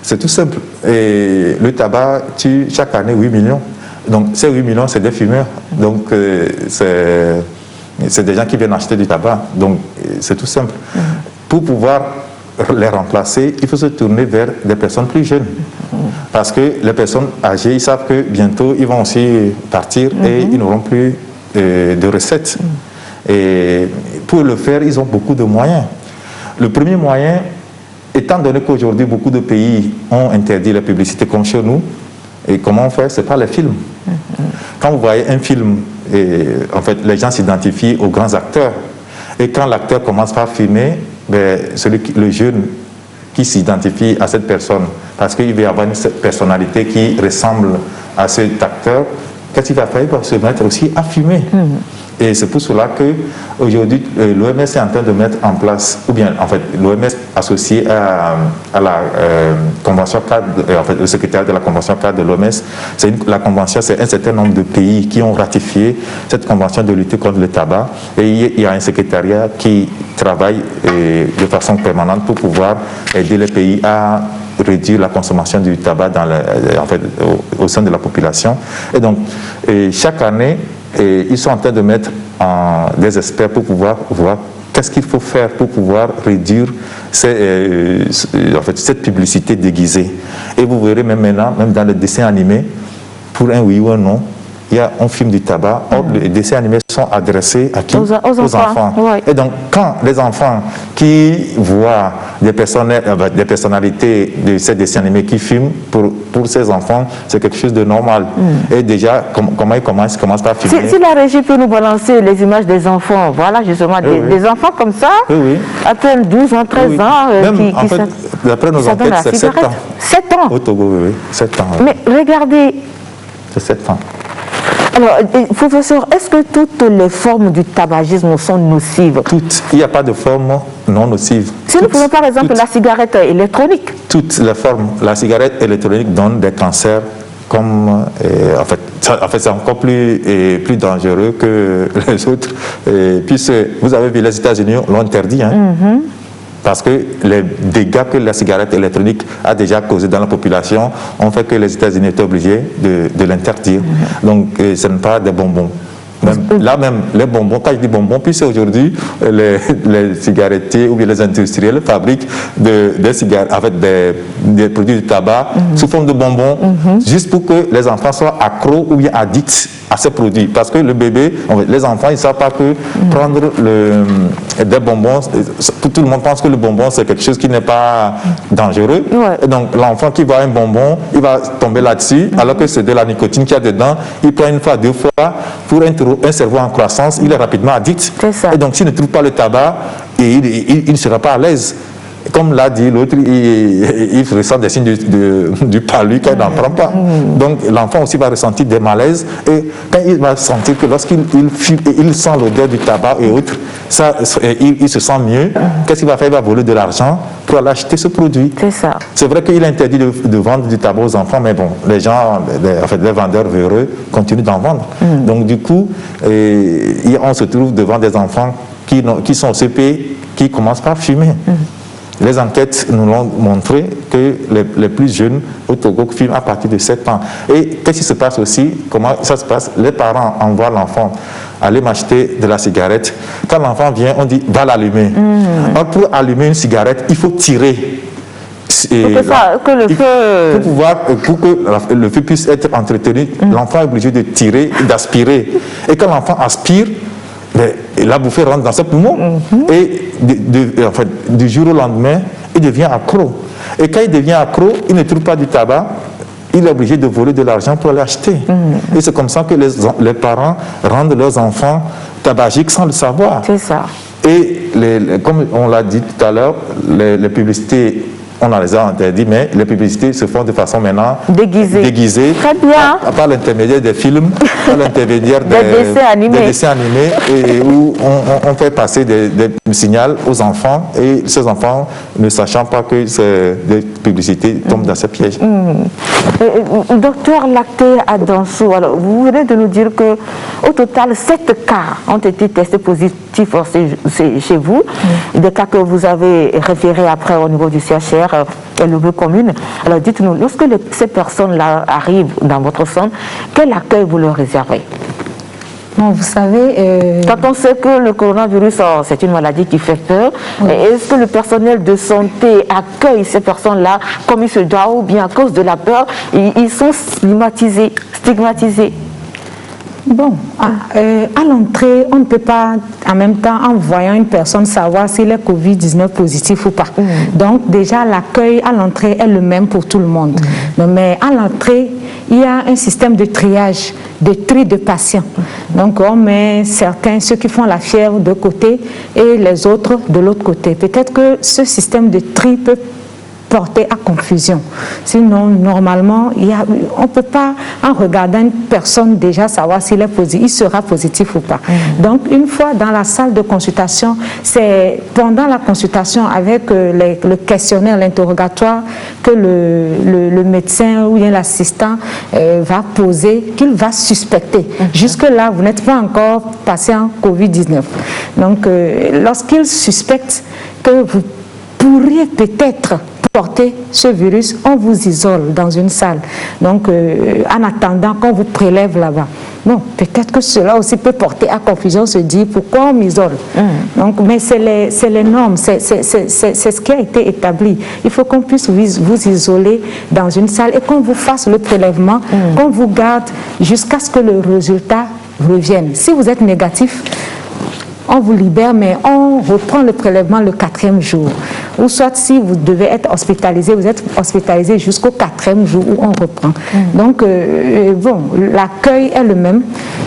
C'est tout simple. Et le tabac tue chaque année 8 millions. Donc, ces 8 millions, c'est des fumeurs. Donc, c'est des gens qui viennent acheter du tabac. Donc, c'est tout simple. Pour pouvoir les remplacer, il faut se tourner vers des personnes plus jeunes. Parce que les personnes âgées, ils savent que bientôt, ils vont aussi partir et ils n'auront plus de recettes. Et pour le faire, ils ont beaucoup de moyens. Le premier moyen, étant donné qu'aujourd'hui, beaucoup de pays ont interdit la publicité comme chez nous, et comment on fait? C'est par les films. Quand vous voyez un film, en fait, les gens s'identifient aux grands acteurs. Et quand l'acteur commence par filmer, le jeune qui s'identifie à cette personne, parce qu'il veut avoir une personnalité qui ressemble à cet acteur, qu'est-ce qu'il va faire? Il va se mettre aussi à fumer. Et c'est pour cela qu'aujourd'hui, l'OMS est en train de mettre en place, ou bien en fait, l'OMS associé à la Convention cadre, en fait, le secrétaire de la Convention cadre de l'OMS, la Convention, c'est un certain nombre de pays qui ont ratifié cette Convention de lutter contre le tabac. Et il y a un secrétariat qui travaille de façon permanente pour pouvoir aider les pays à réduire la consommation du tabac au sein de la population. Et donc, chaque année, ils sont en train de mettre des experts pour pouvoir voir qu'est-ce qu'il faut faire pour pouvoir réduire cette publicité déguisée. Et vous verrez même maintenant, même dans les dessins animés, pour un oui ou un non, on filme du tabac. Les dessins animés sont adressés à qui? Aux enfants. Ouais. Et donc, quand les enfants qui voient des personnalités de ces dessins animés qui filment, pour ces enfants, c'est quelque chose de normal. Et déjà, comment ils commencent par filmer? Si la régie peut nous balancer les images des enfants, voilà justement, des enfants comme ça, à peine 12 ans, 13 ans, même, en fait, d'après nos enquêtes, c'est 7 ans. 7 ans? Au Togo, oui, 7 ans. Mais regardez... C'est 7 ans. Alors, professeur, est-ce que toutes les formes du tabagisme sont nocives? Toutes. Il n'y a pas de forme non nocive. Si nous prenons par exemple la cigarette électronique. Toutes les formes. La cigarette électronique donne des cancers comme... en fait, c'est encore plus dangereux que les autres. Puisque vous avez vu, les États-Unis l'ont interdit. Parce que les dégâts que la cigarette électronique a déjà causés dans la population ont fait que les États-Unis étaient obligés de l'interdire. Donc, ce n'est pas des bonbons. Même les bonbons, quand je dis bonbons, puisque aujourd'hui, les cigarettiers ou bien les industriels fabriquent des cigarettes avec des produits de tabac sous forme de bonbons, juste pour que les enfants soient accros ou bien addicts à ces produits. Parce que le bébé, les enfants, ils ne savent pas que prendre des bonbons, tout le monde pense que le bonbon, c'est quelque chose qui n'est pas dangereux. Et donc, l'enfant qui voit un bonbon, il va tomber là-dessi, alors que c'est de la nicotine qu'il y a dedans. Il prend une fois, 2 fois, pour un cerveau en croissance, il est rapidement addict. Et donc, s'il ne trouve pas le tabac, il ne sera pas à l'aise. Comme l'a dit l'autre, il ressent des signes du palud quand il n'en prend pas. Donc l'enfant aussi va ressentir des malaises. Et quand il va sentir que lorsqu'il sent l'odeur du tabac et autres, il se sent mieux, qu'est-ce qu'il va faire? Il va voler de l'argent pour aller acheter ce produit. C'est ça. C'est vrai qu'il est interdit de vendre du tabac aux enfants, mais bon, les gens, les vendeurs véreux continuent d'en vendre. Donc du coup, on se trouve devant des enfants qui sont au CP, qui commencent par fumer. Les enquêtes nous l'ont montré que les plus jeunes au Togo fument à partir de 7 ans. Et qu'est-ce qui se passe aussi? Comment ça se passe? Les parents envoient l'enfant aller m'acheter de la cigarette. Quand l'enfant vient, on dit va l'allumer. Or, pour allumer une cigarette, il faut tirer. Pour que le feu puisse être entretenu, l'enfant est obligé de tirer, d'aspirer. Et quand l'enfant aspire, la bouffée rentre dans ses poumons et du jour au lendemain, il devient accro. Et quand il devient accro, il ne trouve pas du tabac, il est obligé de voler de l'argent pour l'acheter. Et c'est comme ça que les parents rendent leurs enfants tabagiques sans le savoir. C'est ça. Et comme on l'a dit tout à l'heure, les publicités, on les a interdit, mais les publicités se font de façon maintenant déguisée. Très bien. Par l'intermédiaire des films, par l'intermédiaire des dessins animés, et où on fait passer des signale aux enfants et ces enfants, ne sachant pas que des publicités, tombent dans ces pièges. Docteur Lacté Adansou, alors vous venez de nous dire qu'au total, 7 cas ont été testés positifs chez vous, des cas que vous avez référés après au niveau du CHR et le commune. Alors dites-nous, lorsque ces personnes-là arrivent dans votre centre, quel accueil vous leur réservez? Bon, vous savez... Quand on sait que le coronavirus, c'est une maladie qui fait peur, est-ce que le personnel de santé accueille ces personnes-là comme il se doit ou bien à cause de la peur, ils sont stigmatisés? Bon, à l'entrée, on ne peut pas, en même temps, en voyant une personne, savoir s'il est Covid-19 positif ou pas. Donc, déjà, l'accueil à l'entrée est le même pour tout le monde. Mais à l'entrée, il y a un système de triage, de tri de patients. Donc, on met certains, ceux qui font la fièvre de côté et les autres de l'autre côté. Peut-être que ce système de tri peut porter à confusion. Sinon, normalement, on ne peut pas, en regardant une personne, déjà savoir s'il est positif, il sera positif ou pas. Donc, une fois dans la salle de consultation, c'est pendant la consultation avec le questionnaire, l'interrogatoire que le médecin ou bien l'assistant va poser, qu'il va suspecter. Jusque-là, vous n'êtes pas encore patient Covid-19. Donc, lorsqu'il suspecte que vous pourriez peut-être porter ce virus, on vous isole dans une salle. Donc, en attendant qu'on vous prélève là-bas. Non, peut-être que cela aussi peut porter à confusion, se dire pourquoi on m'isole. Donc, mais c'est les normes, c'est ce qui a été établi. Il faut qu'on puisse vous isoler dans une salle et qu'on vous fasse le prélèvement, qu'on vous garde jusqu'à ce que le résultat revienne. Si vous êtes négatif, on vous libère, mais on reprend le prélèvement le 4e jour. Ou soit si vous devez être hospitalisé, vous êtes hospitalisé jusqu'au 4e jour où on reprend. Donc, bon, l'accueil est le même,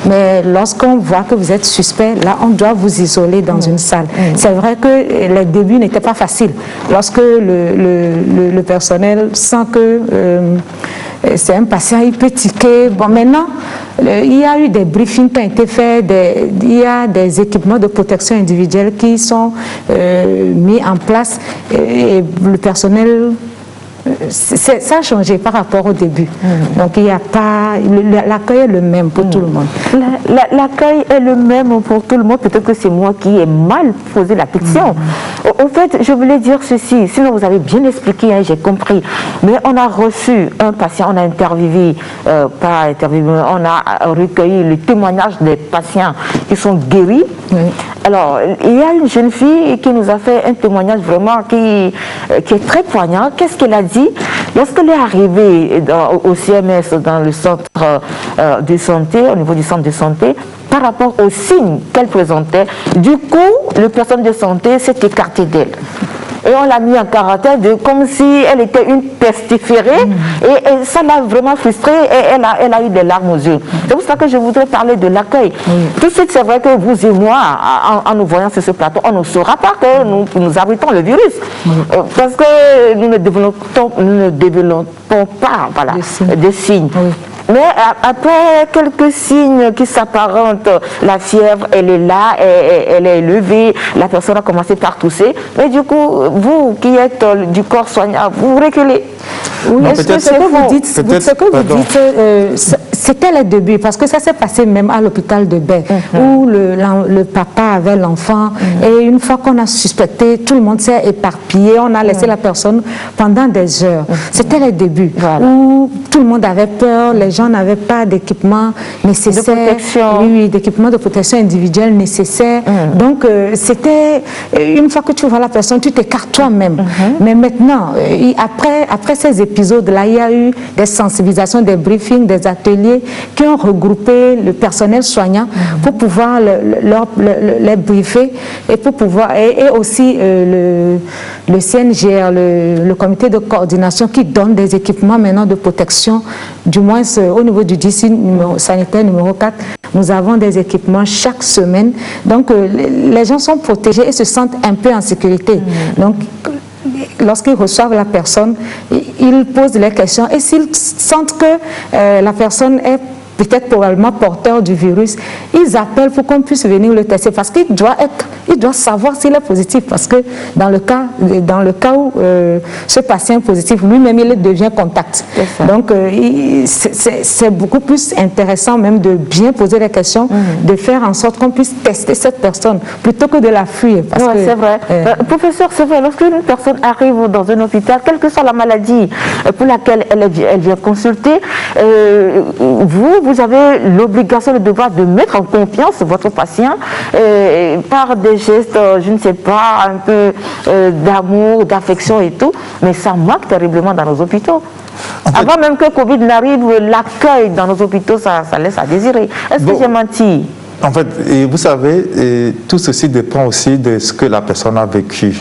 mais lorsqu'on voit que vous êtes suspect, là, on doit vous isoler dans une salle. C'est vrai que les débuts n'étaient pas faciles. Lorsque le personnel sent que c'est un patient, il peut tiquer. Bon, maintenant, il y a eu des briefings qui ont été faits, il y a des équipements de protection individuelle qui sont mis en place et le personnel, ça a changé par rapport au début. Donc il n'y a pas, l'accueil est le même pour tout le monde. L'accueil est le même pour tout le monde. Peut-être que c'est moi qui ai mal posé la question. En fait, je voulais dire ceci, sinon vous avez bien expliqué, hein, j'ai compris. Mais on a reçu un patient, on a interviewé, on a recueilli le témoignage des patients qui sont guéris. Alors, il y a une jeune fille qui nous a fait un témoignage vraiment qui est très poignant. Qu'est-ce qu'elle a dit? Lorsqu'elle est arrivée au CMS, dans le centre de santé, au niveau du centre de santé, par rapport aux signes qu'elle présentait, du coup, le personnel de santé s'est écarté d'elle. Et on l'a mis en quarantaine comme si elle était une pestiférée. Et ça l'a vraiment frustrée et elle a eu des larmes aux yeux. C'est pour ça que je voudrais parler de l'accueil. Tout de suite, c'est vrai que vous et moi, en nous voyant sur ce plateau, on ne saura pas que nous abritons le virus. Parce que nous ne développons pas des signes. Mais après quelques signes qui s'apparentent, la fièvre, elle est là, elle est élevée, la personne a commencé par tousser. Mais du coup, vous qui êtes du corps soignant, vous reculez. Oui, ce que vous dites, c'était le début, parce que ça s'est passé même à l'hôpital de Bec, où le papa avait l'enfant, et une fois qu'on a suspecté, tout le monde s'est éparpillé, on a laissé la personne pendant des heures. C'était le début, où tout le monde avait peur, les gens n'avaient pas d'équipement nécessaire, d'équipement de protection individuelle nécessaire. Donc, c'était, une fois que tu vois la personne, tu t'écartes toi-même. Mais maintenant, après ces épisodes-là, il y a eu des sensibilisations, des briefings, des ateliers qui ont regroupé le personnel soignant pour pouvoir les briefer et pour pouvoir, et aussi le CNGR, le comité de coordination qui donne des équipements maintenant de protection, du moins au niveau du district sanitaire numéro 4, nous avons des équipements chaque semaine. Donc les gens sont protégés et se sentent un peu en sécurité. Donc lorsqu'ils reçoivent la personne, ils posent les questions et s'ils sentent que la personne est peut-être probablement porteur du virus, ils appellent pour qu'on puisse venir le tester parce qu'il doit savoir s'il est positif, parce que dans le cas où ce patient est positif, lui-même il devient contact. Donc c'est beaucoup plus intéressant même de bien poser les questions, de faire en sorte qu'on puisse tester cette personne plutôt que de la fuir. C'est vrai. Professeur, c'est vrai, lorsqu'une personne arrive dans un hôpital, quelle que soit la maladie pour laquelle elle vient consulter, vous avez l'obligation, le devoir de mettre en confiance votre patient par des gestes, je ne sais pas, un peu d'amour, d'affection et tout, mais ça manque terriblement dans nos hôpitaux. En fait, avant même que Covid n'arrive, l'accueil dans nos hôpitaux, ça laisse à désirer. Est-ce que j'ai menti? En fait, vous savez, tout ceci dépend aussi de ce que la personne a vécu.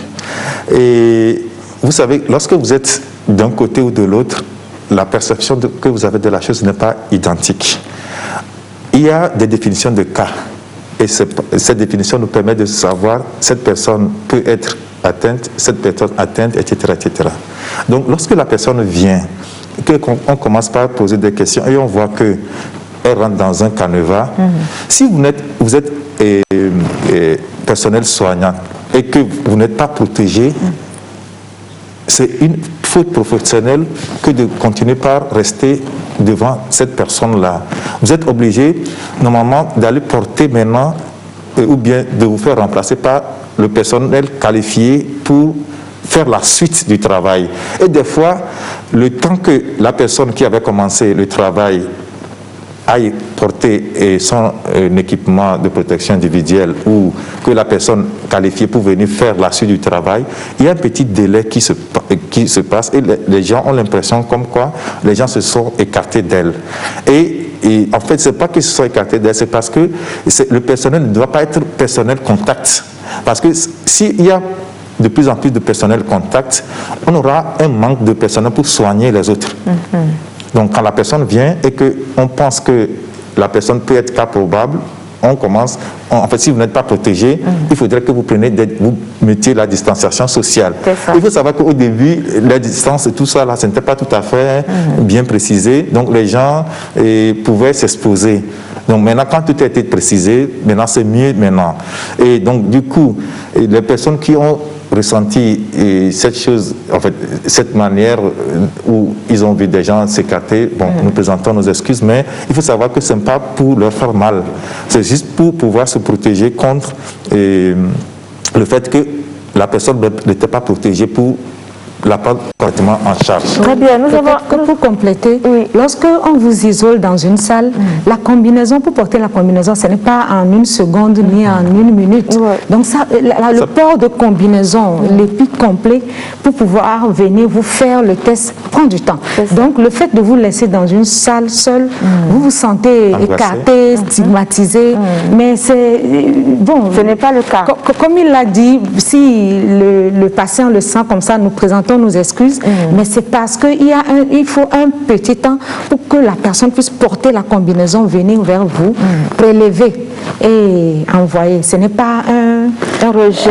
Et vous savez, lorsque vous êtes d'un côté ou de l'autre, la perception que vous avez de la chose n'est pas identique. Il y a des définitions de cas. Et cette définition nous permet de savoir cette personne peut être atteinte, cette personne atteinte, etc., etc. Donc, lorsque la personne vient, on commence par poser des questions et on voit qu'elle rentre dans un canevas. Si vous êtes personnel soignant et que vous n'êtes pas protégé, c'est une faute professionnelle que de continuer par rester devant cette personne-là. Vous êtes obligé, normalement, d'aller porter maintenant, ou bien de vous faire remplacer par le personnel qualifié pour faire la suite du travail. Et des fois, le temps que la personne qui avait commencé le travail aille porter son équipement de protection individuelle ou que la personne qualifiée pour venir faire la suite du travail, il y a un petit délai qui se passe et les gens ont l'impression comme quoi les gens se sont écartés d'elle. Et en fait, ce n'est pas qu'ils se sont écartés d'elle, c'est parce que le personnel ne doit pas être personnel contact. Parce que s'il y a de plus en plus de personnel contact, on aura un manque de personnel pour soigner les autres. Donc, quand la personne vient et qu'on pense que la personne peut être cas probable, on commence. En fait, si vous n'êtes pas protégé, il faudrait que vous mettiez la distanciation sociale. Il faut savoir qu'au début, la distance et tout ça, là, ce n'était pas tout à fait bien précisé. Donc, les gens pouvaient s'exposer. Donc, maintenant, quand tout a été précisé, maintenant, c'est mieux maintenant. Et donc, du coup, les personnes qui ont ressenti cette chose, en fait, cette manière où ils ont vu des gens s'écarter, bon, nous présentons nos excuses, mais il faut savoir que ce n'est pas pour leur faire mal, c'est juste pour pouvoir se protéger contre le fait que la personne n'était pas protégée pour la prendre correctement en charge. Très bien, nous avons pour compléter, lorsque on vous isole dans une salle, la combinaison, pour porter la combinaison, ce n'est pas en une seconde ni en une minute. Donc ça, le port de combinaison, l'épi complet, pour pouvoir venir vous faire le test, prend du temps. Donc le fait de vous laisser dans une salle seule, vous vous sentez écarté, stigmatisé, mais c'est bon. Ce n'est pas le cas. Comme il l'a dit, si le patient le sent comme ça, nous présentons nos excuses, mais c'est parce qu'il faut un petit temps pour que la personne puisse porter la combinaison, venir vers vous, prélever et envoyer. Ce n'est pas un rejet,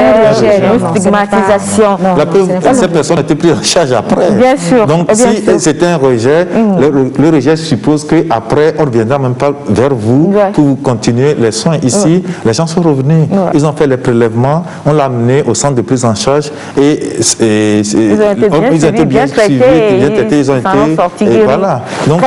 une stigmatisation. La preuve, cette personne était prise en charge après. Bien sûr. Donc, si c'était un rejet, le rejet suppose qu'après, on ne reviendra même pas vers vous pour continuer les soins. Ici, les gens sont revenus. Ils ont fait les prélèvements, on l'a amené au centre de prise en charge et ils ont été bien suivis, ils ont été sortis. Et voilà. Donc,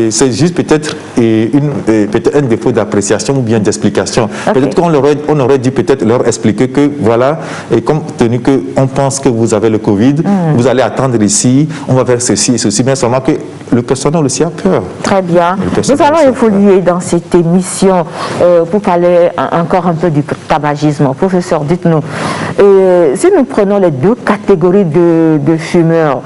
c'est juste peut-être un défaut d'appréciation ou bien d'explication. Peut-être qu'on aurait dû peut-être leur expliquer que voilà, et compte tenu qu'on pense que vous avez le Covid, vous allez attendre ici, on va faire ceci et ceci, mais seulement que le personnel aussi a peur. Très bien. Nous allons évoluer dans cette émission pour parler encore un peu du tabagisme. Professeur, dites-nous, si nous prenons les deux catégories de fumeurs,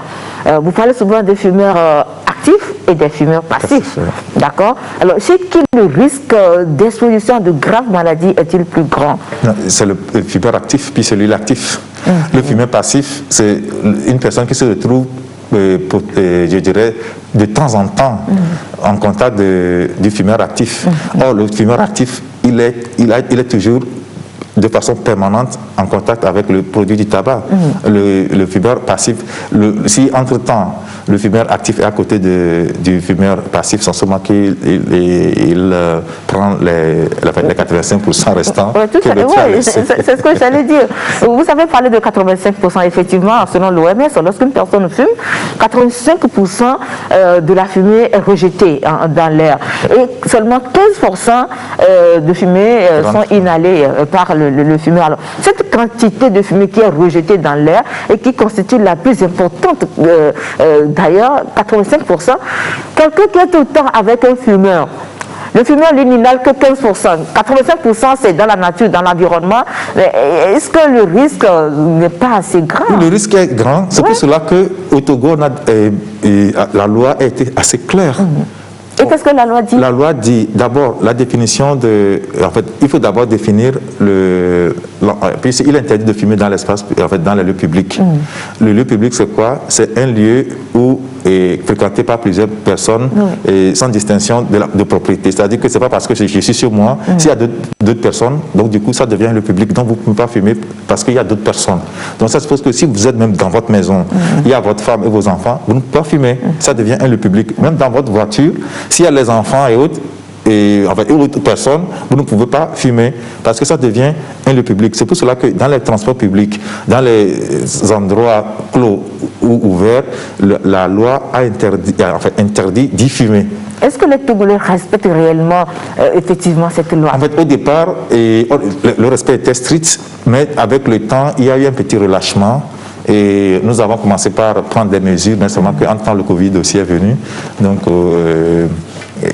vous parlez souvent des fumeurs actifs et des fumeurs passifs. D'accord? Alors, c'est qui le risque d'exposition de graves maladies est-il plus grand? C'est le fumeur actif, puis celui-là actif. Le fumeur passif, c'est une personne qui se retrouve, je dirais, de temps en temps en contact du fumeur actif. Or, le fumeur actif, il est toujours de façon permanente en contact avec le produit du tabac. Le fumeur passif, si entre-temps le fumeur actif est à côté du fumeur passif, sans seulement qu'il prend les 85% restants. C'est ce que j'allais dire. Vous avez parlé de 85%, effectivement, selon l'OMS, lorsqu'une personne fume, 85% de la fumée est rejetée dans l'air. Et seulement 15% de fumée sont inhalées par le fumeur. Alors, cette quantité de fumée qui est rejetée dans l'air et qui constitue la plus importante, d'ailleurs, 85%, quelqu'un qui est tout le temps avec un fumeur, le fumeur, lui, n'inhale que 15%. 85%, c'est dans la nature, dans l'environnement. Est-ce que le risque n'est pas assez grand? Le risque est grand. C'est pour cela qu'au Togo, la loi a été assez claire. Et qu'est-ce que la loi dit? La loi dit d'abord la définition de... En fait, il faut d'abord définir il est interdit de fumer dans l'espace, en fait, dans les lieux publics. Le lieu public, c'est quoi? C'est un lieu où est fréquenté par plusieurs personnes et sans distinction de propriété. C'est-à-dire que c'est pas parce que je suis sur moi, s'il y a d'autres personnes, donc du coup, ça devient le public. Donc vous ne pouvez pas fumer parce qu'il y a d'autres personnes. Donc ça suppose que si vous êtes même dans votre maison, il y a votre femme et vos enfants, vous ne pouvez pas fumer. Ça devient un lieu public. Même dans votre voiture, s'il y a les enfants et autres, et autres personnes, vous ne pouvez pas fumer parce que ça devient un lieu public. C'est pour cela que dans les transports publics, dans les endroits clos ou ouverts, la loi a interdit d'y fumer. Est-ce que les Togolais respectent réellement effectivement cette loi? En fait, au départ, le respect était strict, mais avec le temps, il y a eu un petit relâchement. Et nous avons commencé par prendre des mesures, mais seulement qu'entre temps le Covid aussi est venu. Donc,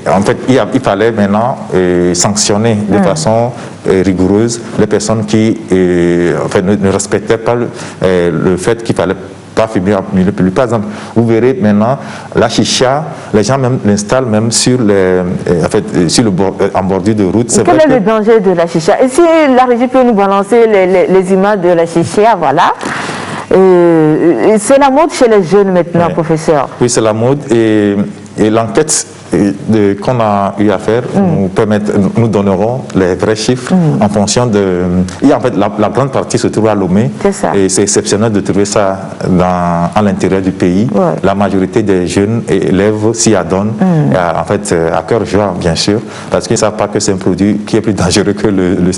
en fait, il fallait maintenant sanctionner de façon rigoureuse les personnes qui ne respectaient pas le fait qu'il fallait pas fumer en milieu public. Par exemple, vous verrez maintenant la chicha, les gens même l'installent même sur en bordure de route. Quel est le danger de la chicha? Et si la régie peut nous balancer les images de la chicha, voilà. C'est la mode chez les jeunes maintenant, professeur. Oui, c'est la mode et l'enquête qu'on a eu à faire nous donnerons les vrais chiffres en fonction de... Et en fait, la grande partie se trouve à Lomé. Et c'est exceptionnel de trouver ça à l'intérieur du pays. La majorité des jeunes élèves s'y adonnent, en fait, à cœur joie, bien sûr, parce qu'ils ne savent pas que c'est un produit qui est plus dangereux que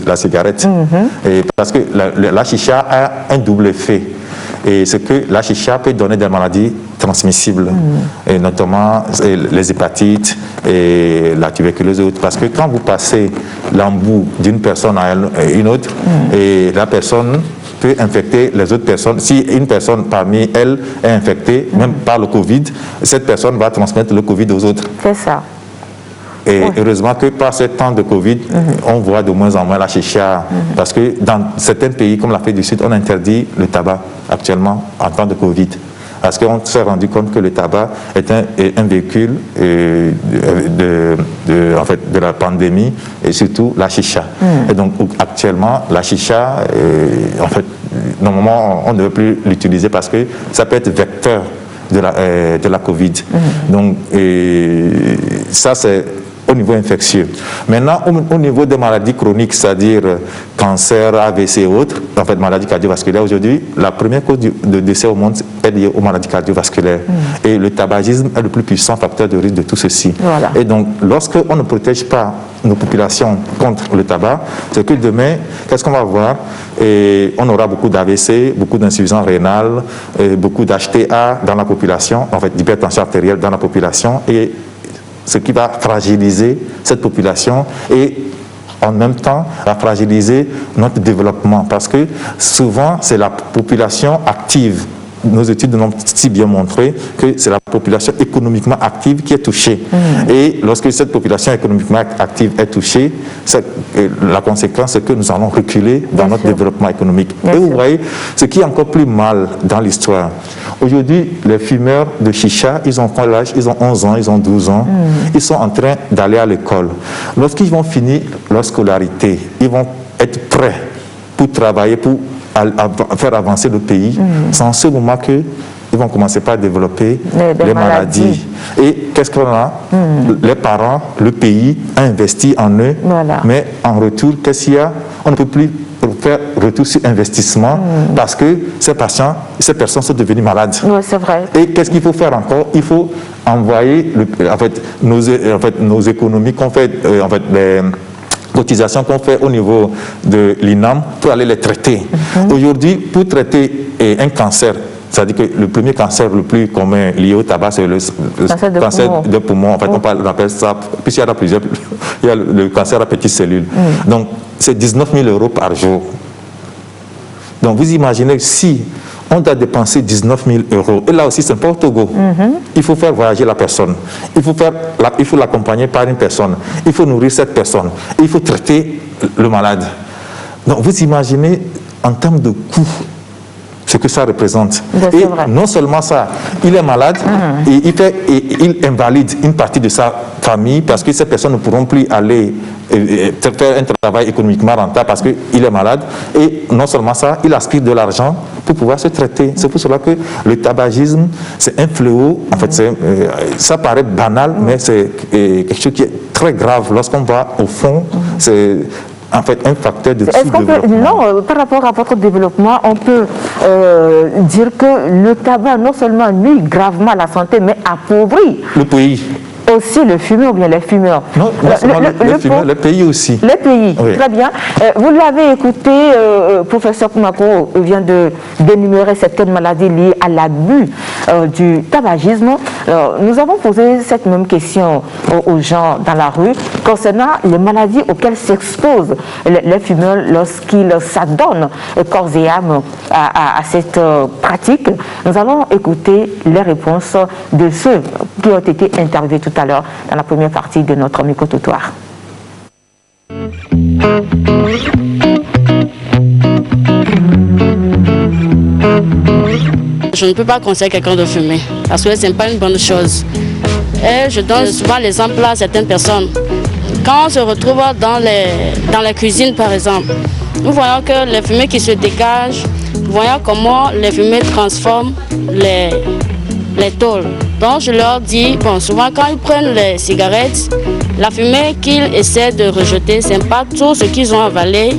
la cigarette. Et parce que la chicha a un double effet. Et c'est que la chicha peut donner des maladies transmissibles, et notamment les hépatites et la tuberculose et autres. Parce que quand vous passez l'embout d'une personne à une autre, et la personne peut infecter les autres personnes. Si une personne parmi elles est infectée, même par le Covid, cette personne va transmettre le Covid aux autres. C'est ça. Et heureusement que par ce temps de Covid, on voit de moins en moins la chicha. Parce que dans certains pays comme l'Afrique du Sud, on interdit le tabac actuellement en temps de Covid. Parce qu'on s'est rendu compte que le tabac est un véhicule de la pandémie et surtout la chicha. Et donc actuellement, la chicha, en fait, normalement, on ne veut plus l'utiliser parce que ça peut être vecteur de la Covid. Donc, ça c'est au niveau infectieux. Maintenant, au niveau des maladies chroniques, c'est-à-dire cancer, AVC et autres, en fait, maladies cardiovasculaires, aujourd'hui, la première cause de décès au monde est liée aux maladies cardiovasculaires. Et le tabagisme est le plus puissant facteur de risque de tout ceci. Voilà. Et donc, lorsqu'on ne protège pas nos populations contre le tabac, c'est que demain, qu'est-ce qu'on va voir? Et on aura beaucoup d'AVC, beaucoup d'insuffisance rénale, beaucoup d'HTA dans la population, en fait, d'hypertension artérielle dans la population, et ce qui va fragiliser cette population et en même temps va fragiliser notre développement parce que souvent c'est la population active. Nos études nous ont si bien montré que c'est la population économiquement active qui est touchée. Et lorsque cette population économiquement active est touchée, la conséquence c'est que nous allons reculer dans notre développement économique. Et vous voyez, ce qui est encore plus mal dans l'histoire, aujourd'hui, les fumeurs de chicha, ils ont quel âge? Ils ont 11 ans, ils ont 12 ans. Ils sont en train d'aller à l'école. Lorsqu'ils vont finir leur scolarité, ils vont être prêts pour travailler, pour faire avancer le pays. C'est en ce moment que ils vont commencer par développer les maladies. Et qu'est-ce qu'on a? Les parents, le pays a investi en eux, mais en retour, qu'est-ce qu'il y a? On ne peut plus faire retour sur investissement parce que ces patients, ces personnes sont devenues malades. Oui, c'est vrai. Et qu'est-ce qu'il faut faire encore? Il faut envoyer nos économies qu'on fait, les cotisations qu'on fait au niveau de l'INAM pour aller les traiter. Aujourd'hui, pour traiter un cancer, c'est-à-dire que le premier cancer le plus commun lié au tabac, c'est le cancer de poumon. En fait, on appelle ça, puisqu'il y en a plusieurs, il y a le cancer à petites cellules. Donc, c'est 19 000 € par jour. Donc, vous imaginez si on doit dépenser 19 000 €, et là aussi, c'est pas au Togo. Il faut faire voyager la personne. Il faut l'accompagner par une personne. Il faut nourrir cette personne. Il faut traiter le malade. Donc, vous imaginez, en termes de coûts, ce que ça représente. Et non seulement ça, il est malade et il invalide une partie de sa famille parce que ces personnes ne pourront plus aller faire un travail économiquement rentable parce qu'il est malade. Et non seulement ça, il aspire de l'argent pour pouvoir se traiter. C'est pour cela que le tabagisme, c'est un fléau. En fait, ça paraît banal, mais c'est quelque chose qui est très grave. Lorsqu'on va au fond, c'est en fait un facteur de sous-développement. Non, par rapport à votre développement, on peut dire que le tabac non seulement nuit gravement à la santé, mais appauvrit le pays. Aussi le fumeur ou bien les fumeurs. Non, le pays aussi. Les pays, oui. Très bien. Vous l'avez écouté, professeur Koumako vient d'énumérer certaines maladies liées à l'abus du tabagisme. Nous avons posé cette même question aux gens dans la rue concernant les maladies auxquelles s'exposent les fumeurs lorsqu'ils s'adonnent corps et âme à cette pratique. Nous allons écouter les réponses de ceux qui ont été interviewés tout à l'heure dans la première partie de notre micro-trottoir. Je ne peux pas conseiller quelqu'un de fumer parce que ce n'est pas une bonne chose. Et je donne souvent l'exemple à certaines personnes. Quand on se retrouve dans les cuisines par exemple, nous voyons que les fumées qui se dégagent, nous voyons comment les fumées transforment les tôles. Donc je leur dis, bon, souvent quand ils prennent les cigarettes, la fumée qu'ils essaient de rejeter, ce n'est pas tout ce qu'ils ont avalé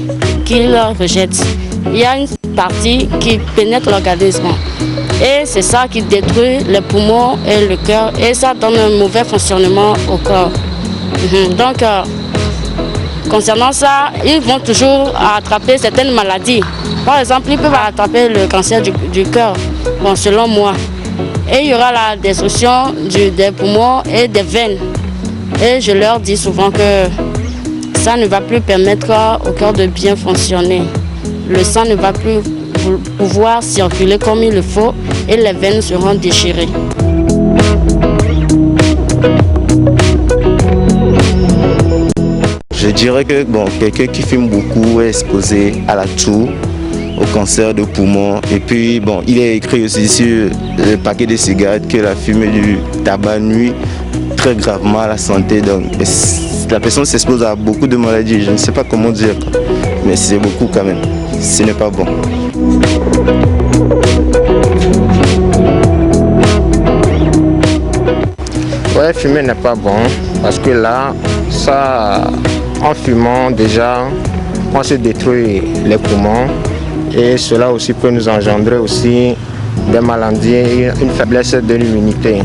qu'ils rejettent. Il y a une partie qui pénètre l'organisme. Et c'est ça qui détruit les poumons et le cœur. Et ça donne un mauvais fonctionnement au corps. Donc, concernant ça, ils vont toujours attraper certaines maladies. Par exemple, ils peuvent attraper le cancer du cœur, bon, selon moi. Et il y aura la destruction des poumons et des veines. Et je leur dis souvent que ça ne va plus permettre au cœur de bien fonctionner. Le sang ne va plus pouvoir circuler comme il le faut et les veines seront déchirées. Je dirais que quelqu'un qui fume beaucoup est exposé à la toux, au cancer de poumon. Et puis, il est écrit aussi sur le paquet de cigarettes que la fumée du tabac nuit très gravement à la santé. Donc, la personne s'expose à beaucoup de maladies. Je ne sais pas comment dire, mais c'est beaucoup quand même. Ce n'est pas bon. Ouais, fumer n'est pas bon parce que là, en fumant déjà, on se détruit les poumons. Et cela aussi peut nous engendrer aussi des maladies, une faiblesse de l'immunité.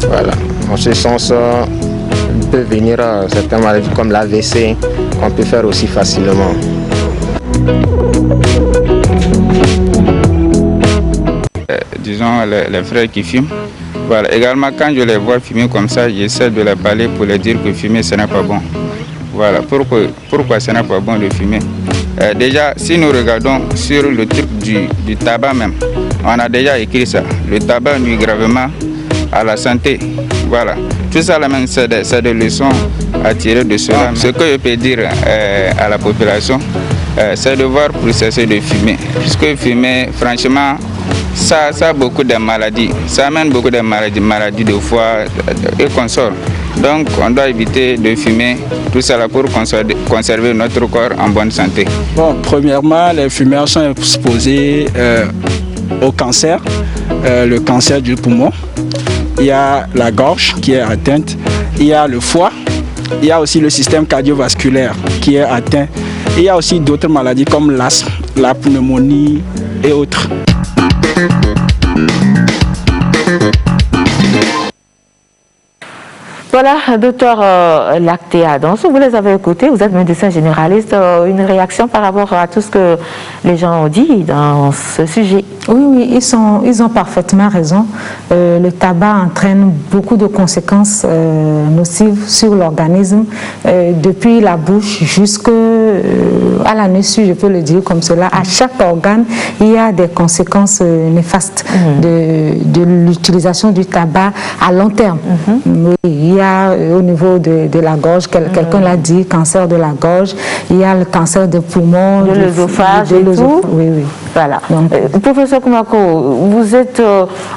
Voilà. En ce sens, il peut venir certaines maladies comme l'AVC qu'on peut faire aussi facilement. Disons les frères qui fument. Voilà. Également quand je les vois fumer comme ça, j'essaie de les parler pour leur dire que fumer ce n'est pas bon. Voilà. Pourquoi ce n'est pas bon de fumer? Déjà, si nous regardons sur le truc du tabac même, on a déjà écrit ça. Le tabac nuit gravement à la santé. Voilà. Tout ça, c'est des leçons à tirer de cela. Ce que je peux dire à la population, c'est de voir pour cesser de fumer. Puisque fumer, franchement, ça a beaucoup de maladies. Ça amène beaucoup de maladies de foie et consorts. Donc on doit éviter de fumer, tout cela pour conserver notre corps en bonne santé. Bon, premièrement, les fumeurs sont exposés au cancer, le cancer du poumon. Il y a la gorge qui est atteinte, il y a le foie, il y a aussi le système cardiovasculaire qui est atteint. Il y a aussi d'autres maladies comme l'asthme, la pneumonie et autres. Voilà, docteur Lactea Danso, vous les avez écoutés, vous êtes médecin généraliste. Une réaction par rapport à tout ce que les gens ont dit dans ce sujet? Oui, ils ont parfaitement raison. Le tabac entraîne beaucoup de conséquences nocives sur l'organisme, depuis la bouche jusqu'à l'anus, je peux le dire comme cela. À chaque organe, il y a des conséquences néfastes de l'utilisation du tabac à long terme. Il y a au niveau de la gorge, quelqu'un l'a dit, cancer de la gorge, il y a le cancer des poumons, de l'œsophage et tout. Oui. Voilà. Professeur Koumako, vous êtes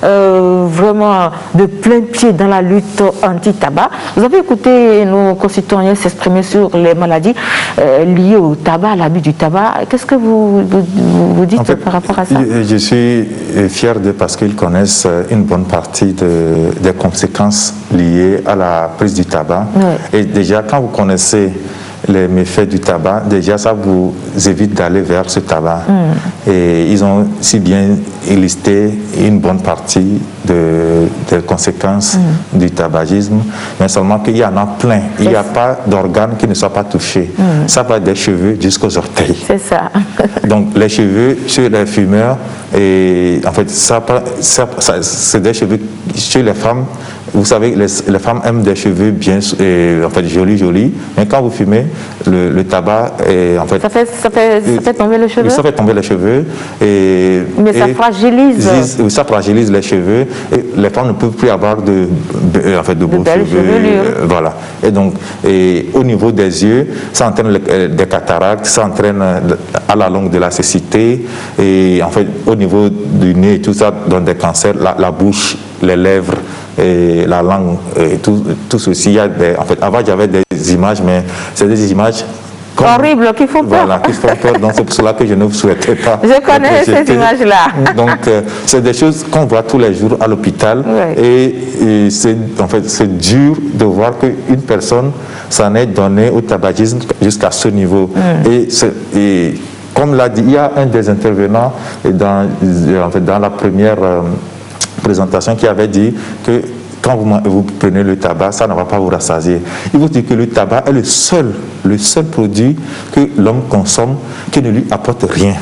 vraiment de plein pied dans la lutte anti-tabac. Vous avez écouté nos concitoyens s'exprimer sur les maladies liées au tabac, à l'abus du tabac. Qu'est-ce que vous dites par rapport à ça? Je suis fier parce qu'ils connaissent une bonne partie des conséquences liées à la prise du tabac. Et déjà, quand vous connaissez les méfaits du tabac, déjà ça vous évite d'aller vers ce tabac. Et ils ont si bien listé une bonne partie des conséquences du tabagisme, mais seulement qu'il y en a plein. Il n'y a pas d'organes qui ne soient pas touchés. Ça va des cheveux jusqu'aux orteils. C'est ça. Donc les cheveux chez les fumeurs, et en fait, c'est des cheveux chez les femmes. Vous savez, les femmes aiment des cheveux bien, en fait, jolis, mais quand vous fumez, le tabac, en fait, ça fait tomber les cheveux. Ça fait tomber les cheveux. Mais ça fragilise. Ça fragilise les cheveux. Et les femmes ne peuvent plus avoir de beaux cheveux. Voilà. Et donc, au niveau des yeux, ça entraîne des cataractes, ça entraîne à la longue de la cécité. Et en fait, au niveau du nez et tout ça, donne des cancers, la bouche, les lèvres, et la langue, et tout ceci. En fait, avant, il y avait des images, mais c'est des images horribles qui font peur. Voilà, qui font peur. Donc c'est pour cela que je ne souhaitais pas. Je connais ces images-là. Donc c'est des choses qu'on voit tous les jours à l'hôpital. Et c'est dur de voir qu'une personne s'en est donnée au tabagisme jusqu'à ce niveau. Et comme l'a dit, il y a un des intervenants dans la première présentation qui avait dit que quand vous prenez le tabac, ça ne va pas vous rassasier. Il vous dit que le tabac est le seul produit que l'homme consomme qui ne lui apporte rien.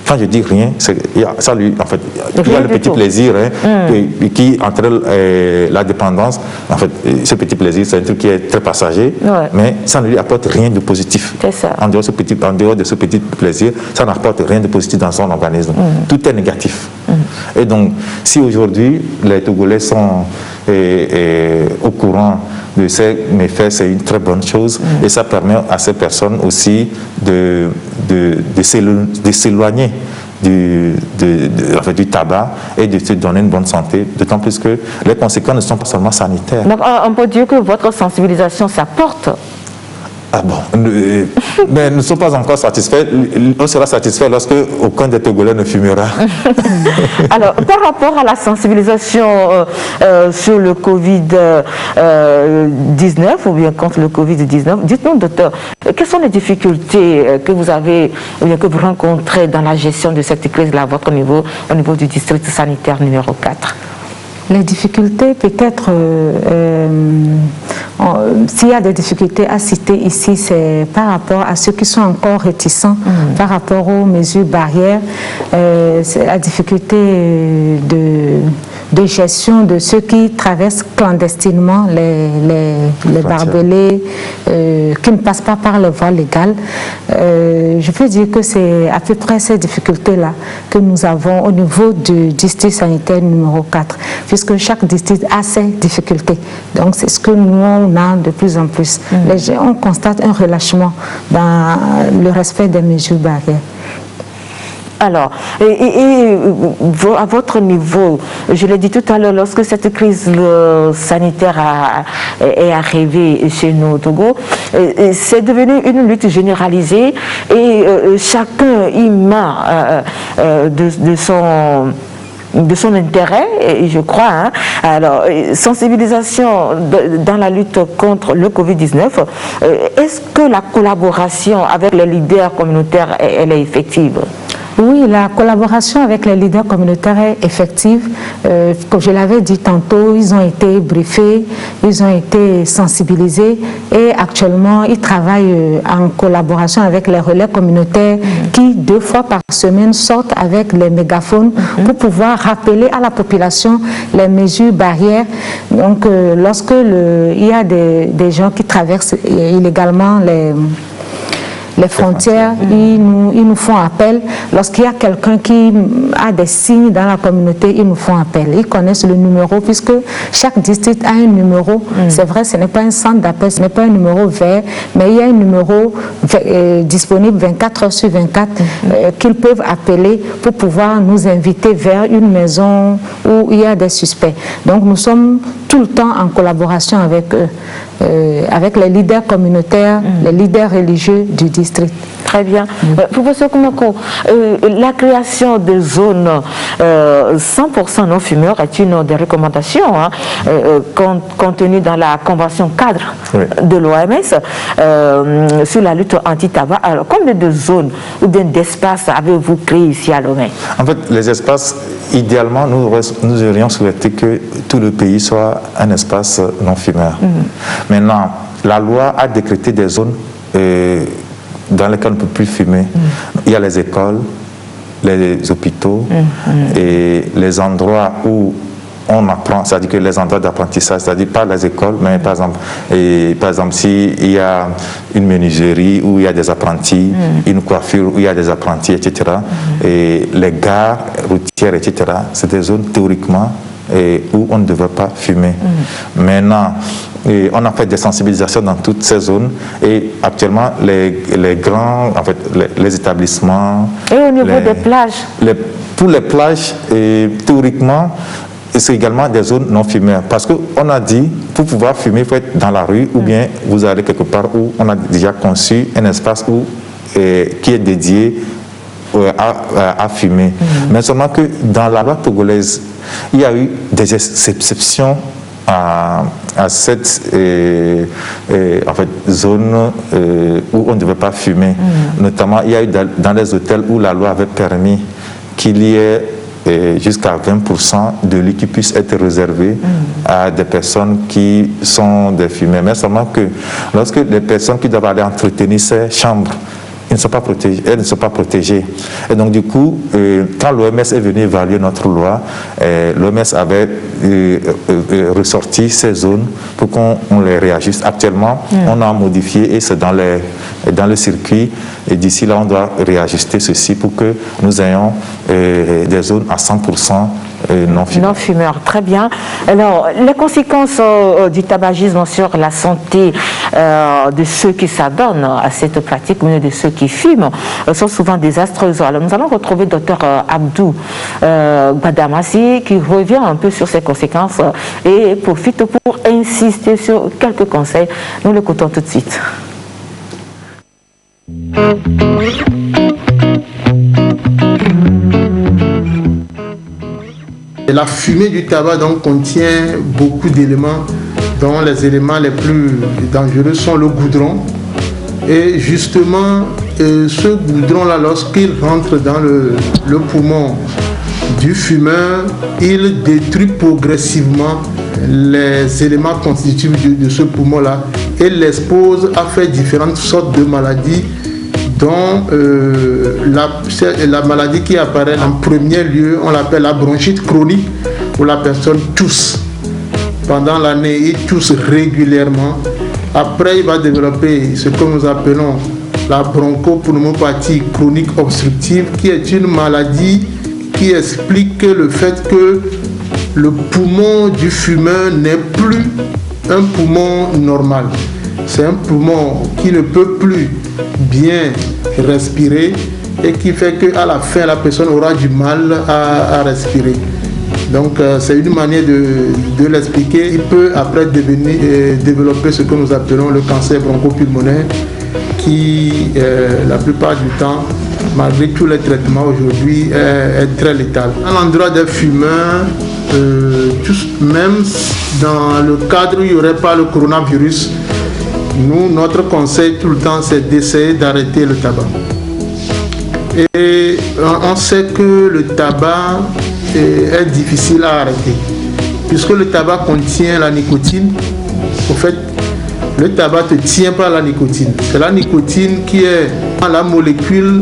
Quand je dis rien, il y a le petit plaisir qui entraîne la dépendance. En fait, ce petit plaisir, c'est un truc qui est très passager, mais ça ne lui apporte rien de positif. C'est ça. En dehors de ce petit plaisir, ça n'apporte rien de positif dans son organisme. Tout est négatif. Et donc, si aujourd'hui les Togolais sont au courant de ces méfaits, c'est une très bonne chose. Et ça permet à ces personnes aussi de s'éloigner du tabac et de se donner une bonne santé, d'autant plus que les conséquences ne sont pas seulement sanitaires. Donc on peut dire que votre sensibilisation, ça porte. Ah bon, mais nous ne sommes pas encore satisfaits. On sera satisfait lorsque aucun des Togolais ne fumera. Alors, par rapport à la sensibilisation sur le Covid-19 ou bien contre le Covid-19, dites-nous, docteur, quelles sont les difficultés que vous avez ou bien que vous rencontrez dans la gestion de cette crise-là à votre niveau, au niveau du district sanitaire numéro 4? Les difficultés, peut-être, s'il y a des difficultés à citer ici, c'est par rapport à ceux qui sont encore réticents, par rapport aux mesures barrières, c'est la difficulté de gestion de ceux qui traversent clandestinement les barbelés, qui ne passent pas par le voie légale. Je peux dire que c'est à peu près ces difficultés-là que nous avons au niveau du district sanitaire numéro 4, puisque chaque district a ses difficultés. Donc c'est ce que nous on a de plus en plus. On constate un relâchement dans le respect des mesures barrières. Alors, à votre niveau, je l'ai dit tout à l'heure, lorsque cette crise sanitaire est arrivée chez nous au Togo, c'est devenu une lutte généralisée et chacun y met de son intérêt, et je crois. Hein. Alors, sensibilisation dans la lutte contre le Covid-19, est-ce que la collaboration avec les leaders communautaires, elle est effective? Oui, la collaboration avec les leaders communautaires est effective. Comme je l'avais dit tantôt, ils ont été briefés, ils ont été sensibilisés et actuellement, ils travaillent en collaboration avec les relais communautaires qui, 2 fois par semaine, sortent avec les mégaphones pour pouvoir rappeler à la population les mesures barrières. Donc, lorsque il y a des gens qui traversent illégalement les frontières, ils nous font appel. Lorsqu'il y a quelqu'un qui a des signes dans la communauté, ils nous font appel. Ils connaissent le numéro puisque chaque district a un numéro. C'est vrai, ce n'est pas un centre d'appel, ce n'est pas un numéro vert, mais il y a un numéro disponible 24 heures sur 24 qu'ils peuvent appeler pour pouvoir nous inviter vers une maison où il y a des suspects. Donc nous sommes tout le temps en collaboration avec eux. Avec les leaders communautaires, les leaders religieux du district. Très bien. Professeur Koumako, la création de zones 100% non-fumeurs est une des recommandations contenues dans la convention cadre de l'OMS sur la lutte anti-tabac. Alors, combien de zones ou bien d'espaces avez-vous créé ici à Lomé? En fait, les espaces, idéalement, nous aurions souhaité que tout le pays soit un espace non-fumeur. Maintenant, la loi a décrété des zones dans lesquelles on ne peut plus fumer. Il y a les écoles, les hôpitaux et les endroits où on apprend, c'est-à-dire que les endroits d'apprentissage, c'est-à-dire pas les écoles, mais par exemple s'il y a une menuiserie où il y a des apprentis, une coiffure où il y a des apprentis, etc. Et les gares routières, etc. C'est des zones théoriquement où on ne devrait pas fumer. Maintenant, on a fait des sensibilisations dans toutes ces zones et actuellement les grands, en fait, les établissements... Et au niveau des plages? Pour les plages, théoriquement, c'est également des zones non fumeurs. Parce qu'on a dit, pour pouvoir fumer, il faut être dans la rue ou bien vous allez quelque part où on a déjà conçu un espace qui est dédié à fumer. Mais seulement que dans la loi togolaise, il y a eu des exceptions à cette en fait, zone où on ne devait pas fumer. Notamment, il y a eu dans les hôtels où la loi avait permis qu'il y ait jusqu'à 20% de lits qui puissent être réservés à des personnes qui sont des fumeurs. Mais seulement que lorsque les personnes qui doivent aller entretenir ces chambres, elles ne sont pas protégées. Et donc du coup, quand l'OMS est venu évaluer notre loi, l'OMS avait ressorti ces zones pour qu'on les réajuste. Actuellement, on a modifié et c'est dans le circuit. Et d'ici là, on doit réajuster ceci pour que nous ayons des zones à 100% non-fumeurs. Non-fumeurs, très bien. Alors, les conséquences du tabagisme sur la santé de ceux qui s'adonnent à cette pratique, mais de ceux qui fument, sont souvent désastreuses. Alors, nous allons retrouver Dr Abdou Badamassi qui revient un peu sur ces conséquences et profite pour insister sur quelques conseils. Nous l'écoutons tout de suite. Et la fumée du tabac donc contient beaucoup d'éléments, dont les éléments les plus dangereux sont le goudron. Et justement, ce goudron-là, lorsqu'il rentre dans le poumon du fumeur, il détruit progressivement les éléments constitutifs de ce poumon-là et l'expose à faire différentes sortes de maladies, dont la maladie qui apparaît en premier lieu, on l'appelle la bronchite chronique, où la personne tousse. Pendant l'année, il tousse régulièrement. Après, il va développer ce que nous appelons la bronchopneumopathie chronique obstructive, qui est une maladie qui explique le fait que le poumon du fumeur n'est plus un poumon normal. C'est un poumon qui ne peut plus bien respirer et qui fait qu'à la fin, la personne aura du mal à respirer. Donc c'est une manière de l'expliquer. Il peut après développer ce que nous appelons le cancer bronchopulmonaire qui, la plupart du temps, malgré tous les traitements aujourd'hui, est très létal. À l'endroit des fumeurs, même dans le cadre où il n'y aurait pas le coronavirus, notre conseil tout le temps, c'est d'essayer d'arrêter le tabac. Et on sait que le tabac est difficile à arrêter, puisque le tabac contient la nicotine. En fait, le tabac ne tient pas la nicotine. C'est la nicotine qui est la molécule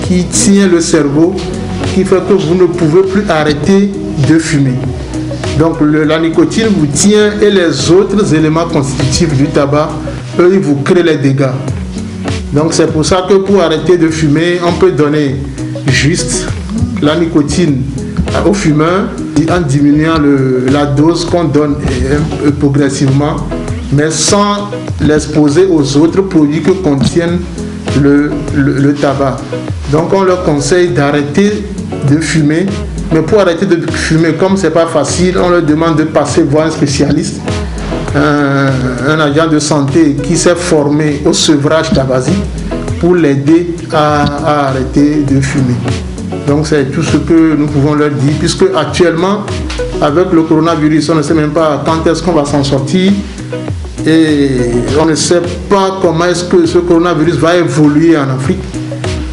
qui tient le cerveau, qui fait que vous ne pouvez plus arrêter de fumer. Donc la nicotine vous tient et les autres éléments constitutifs du tabac, eux, ils vous créent les dégâts. Donc c'est pour ça que pour arrêter de fumer, on peut donner juste la nicotine aux fumeurs en diminuant la dose qu'on donne progressivement, mais sans l'exposer aux autres produits que contiennent le tabac. Donc on leur conseille d'arrêter de fumer, mais pour arrêter de fumer, comme c'est pas facile, on leur demande de passer voir un spécialiste, un agent de santé qui s'est formé au sevrage tabagique pour l'aider à arrêter de fumer. Donc c'est tout ce que nous pouvons leur dire, puisque actuellement, avec le coronavirus, on ne sait même pas quand est-ce qu'on va s'en sortir et on ne sait pas comment est-ce que ce coronavirus va évoluer en Afrique.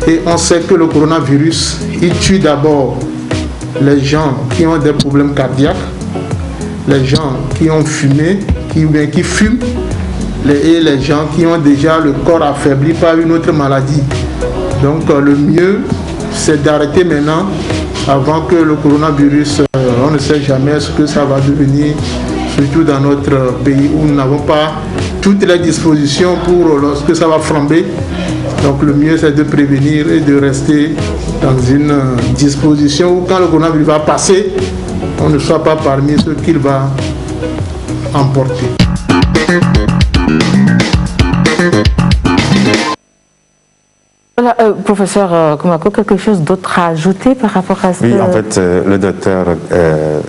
Et on sait que le coronavirus, il tue d'abord les gens qui ont des problèmes cardiaques, les gens qui ont fumé, qui fument, et les gens qui ont déjà le corps affaibli par une autre maladie. Donc le mieux, c'est d'arrêter maintenant, avant que le coronavirus, on ne sait jamais ce que ça va devenir, surtout dans notre pays où nous n'avons pas toutes les dispositions pour lorsque ça va flamber. Donc le mieux, c'est de prévenir et de rester dans une disposition où quand le coronavirus va passer, on ne soit pas parmi ceux qu'il va emporter. Voilà, professeur Koumakou, quelque chose d'autre à ajouter par rapport à ce Oui, en fait, le docteur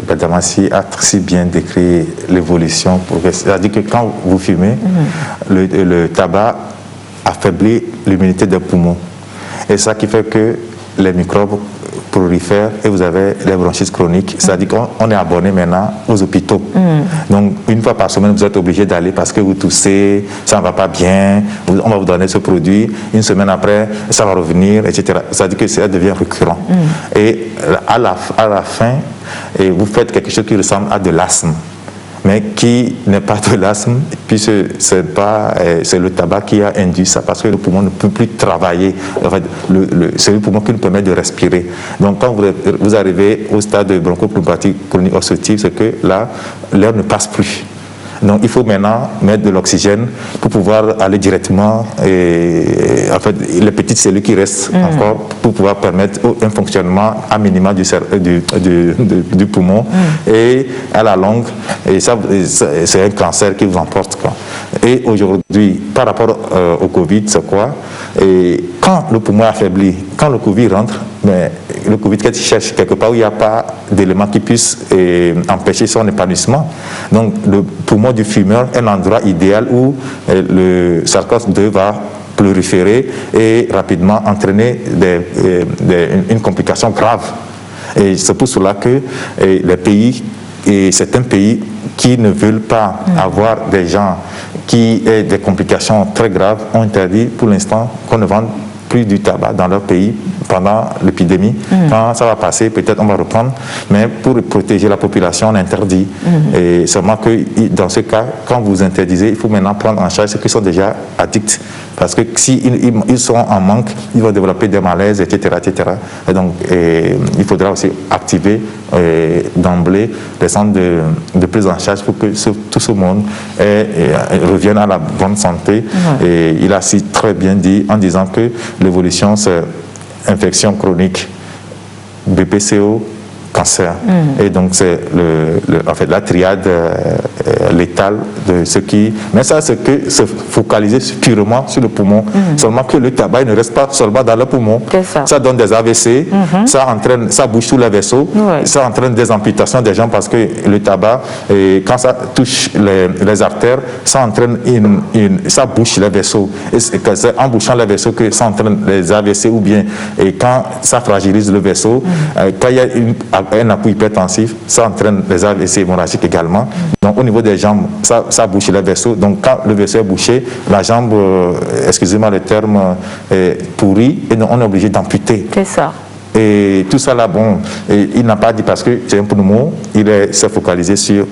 Badamassi a si bien décrit l'évolution. C'est-à-dire que quand vous fumez, le tabac affaiblit l'immunité des poumons. Et ça qui fait que les microbes prolifèrent et vous avez les bronchites chroniques. C'est-à-dire qu'on est abonné maintenant aux hôpitaux. Donc, une fois par semaine, vous êtes obligé d'aller parce que vous toussez, ça ne va pas bien, on va vous donner ce produit. Une semaine après, ça va revenir, etc. C'est-à-dire que ça devient récurrent. Et à la fin, vous faites quelque chose qui ressemble à de l'asthme, mais qui n'est pas de l'asthme, puisque c'est le tabac qui a induit ça, parce que le poumon ne peut plus travailler. En fait, c'est le poumon qui nous permet de respirer. Donc quand vous arrivez au stade de bronchopneumopathie chronique obstructive, c'est que là, l'air ne passe plus. Donc il faut maintenant mettre de l'oxygène pour pouvoir aller directement, en fait, les petites cellules qui restent encore, pour pouvoir permettre un fonctionnement à minima du poumon. Et à la longue, c'est un cancer qui vous emporte, quoi. Et aujourd'hui, par rapport au Covid, c'est quoi? Et quand le poumon est affaibli, quand le Covid rentre, mais le Covid cherche quelque part où il n'y a pas d'éléments qui puissent empêcher son épanouissement. Donc le poumon du fumeur est l'endroit idéal où le SARS-CoV-2 va proliférer et rapidement entraîner une complication grave. Et c'est pour cela que les pays, et certains pays qui ne veulent pas avoir des gens qui aient des complications très graves, ont interdit pour l'instant qu'on ne vende plus du tabac dans leur pays pendant l'épidémie. Quand ça va passer, peut-être on va reprendre, mais pour protéger la population, on interdit. Et seulement que dans ce cas, quand vous interdisez, il faut maintenant prendre en charge ceux qui sont déjà addicts. Parce que s'ils sont en manque, ils vont développer des malaises, etc. etc. Et donc, il faudra aussi activer d'emblée des centres de prise en charge pour que tout ce monde revienne à la bonne santé. Et il a si très bien dit en disant que l'évolution, c'est infection chronique, BPCO, cancer. Et donc, c'est en fait, la triade létale de ce qui... Mais ça, c'est que se focaliser purement sur le poumon. Seulement que le tabac ne reste pas seulement dans le poumon. Ça donne des AVC, ça bouge tous les vaisseaux, ça entraîne des amputations des jambes parce que le tabac, quand ça touche les artères, ça entraîne ça bouche les vaisseaux. Et c'est en bouchant les vaisseaux que ça entraîne les AVC ou bien, et quand ça fragilise le vaisseau, quand il y a un appui hypertensif, ça entraîne les AVC hémorragiques également. Donc au niveau des jambes, ça bouche les vaisseaux. Donc quand le vaisseau est bouché, la jambe, excusez-moi le terme, est pourrie et on est obligé d'amputer. C'est ça. Et tout ça là, bon, il n'a pas dit parce que c'est un pneumo, il s'est focalisé sur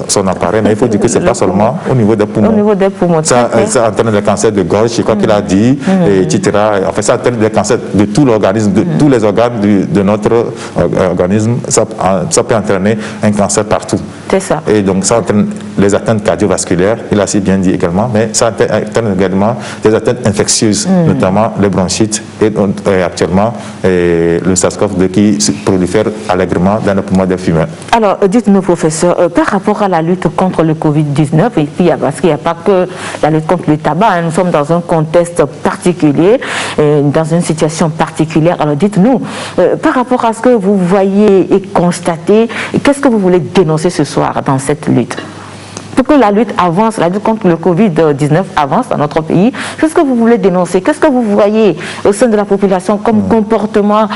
son appareil, mais il faut dire que ce n'est pas seulement au niveau des poumons. Au niveau des poumons, ça entraîne des cancers de gorge, je crois qu'il a dit, etc. En fait, ça entraîne des cancers de tout l'organisme, de tous les organes de notre organisme. Ça peut entraîner un cancer partout. C'est ça. Et donc ça entraîne les atteintes cardiovasculaires, il a si bien dit également, mais ça entraîne également des atteintes infectieuses, notamment les bronchites et actuellement le SARS-CoV-2 qui se prolifère allègrement dans le poumon des fumeurs. Alors, dites-nous, professeur, par rapport à la lutte contre le Covid-19, et puis, parce qu'il n'y a pas que la lutte contre le tabac, nous sommes dans un contexte particulier, dans une situation particulière. Alors, dites-nous, par rapport à ce que vous voyez et constatez, qu'est-ce que vous voulez dénoncer ce soir dans cette lutte ? Pour que la lutte avance, la lutte contre le Covid-19 avance dans notre pays, qu'est-ce que vous voulez dénoncer? Qu'est-ce que vous voyez au sein de la population comme comportements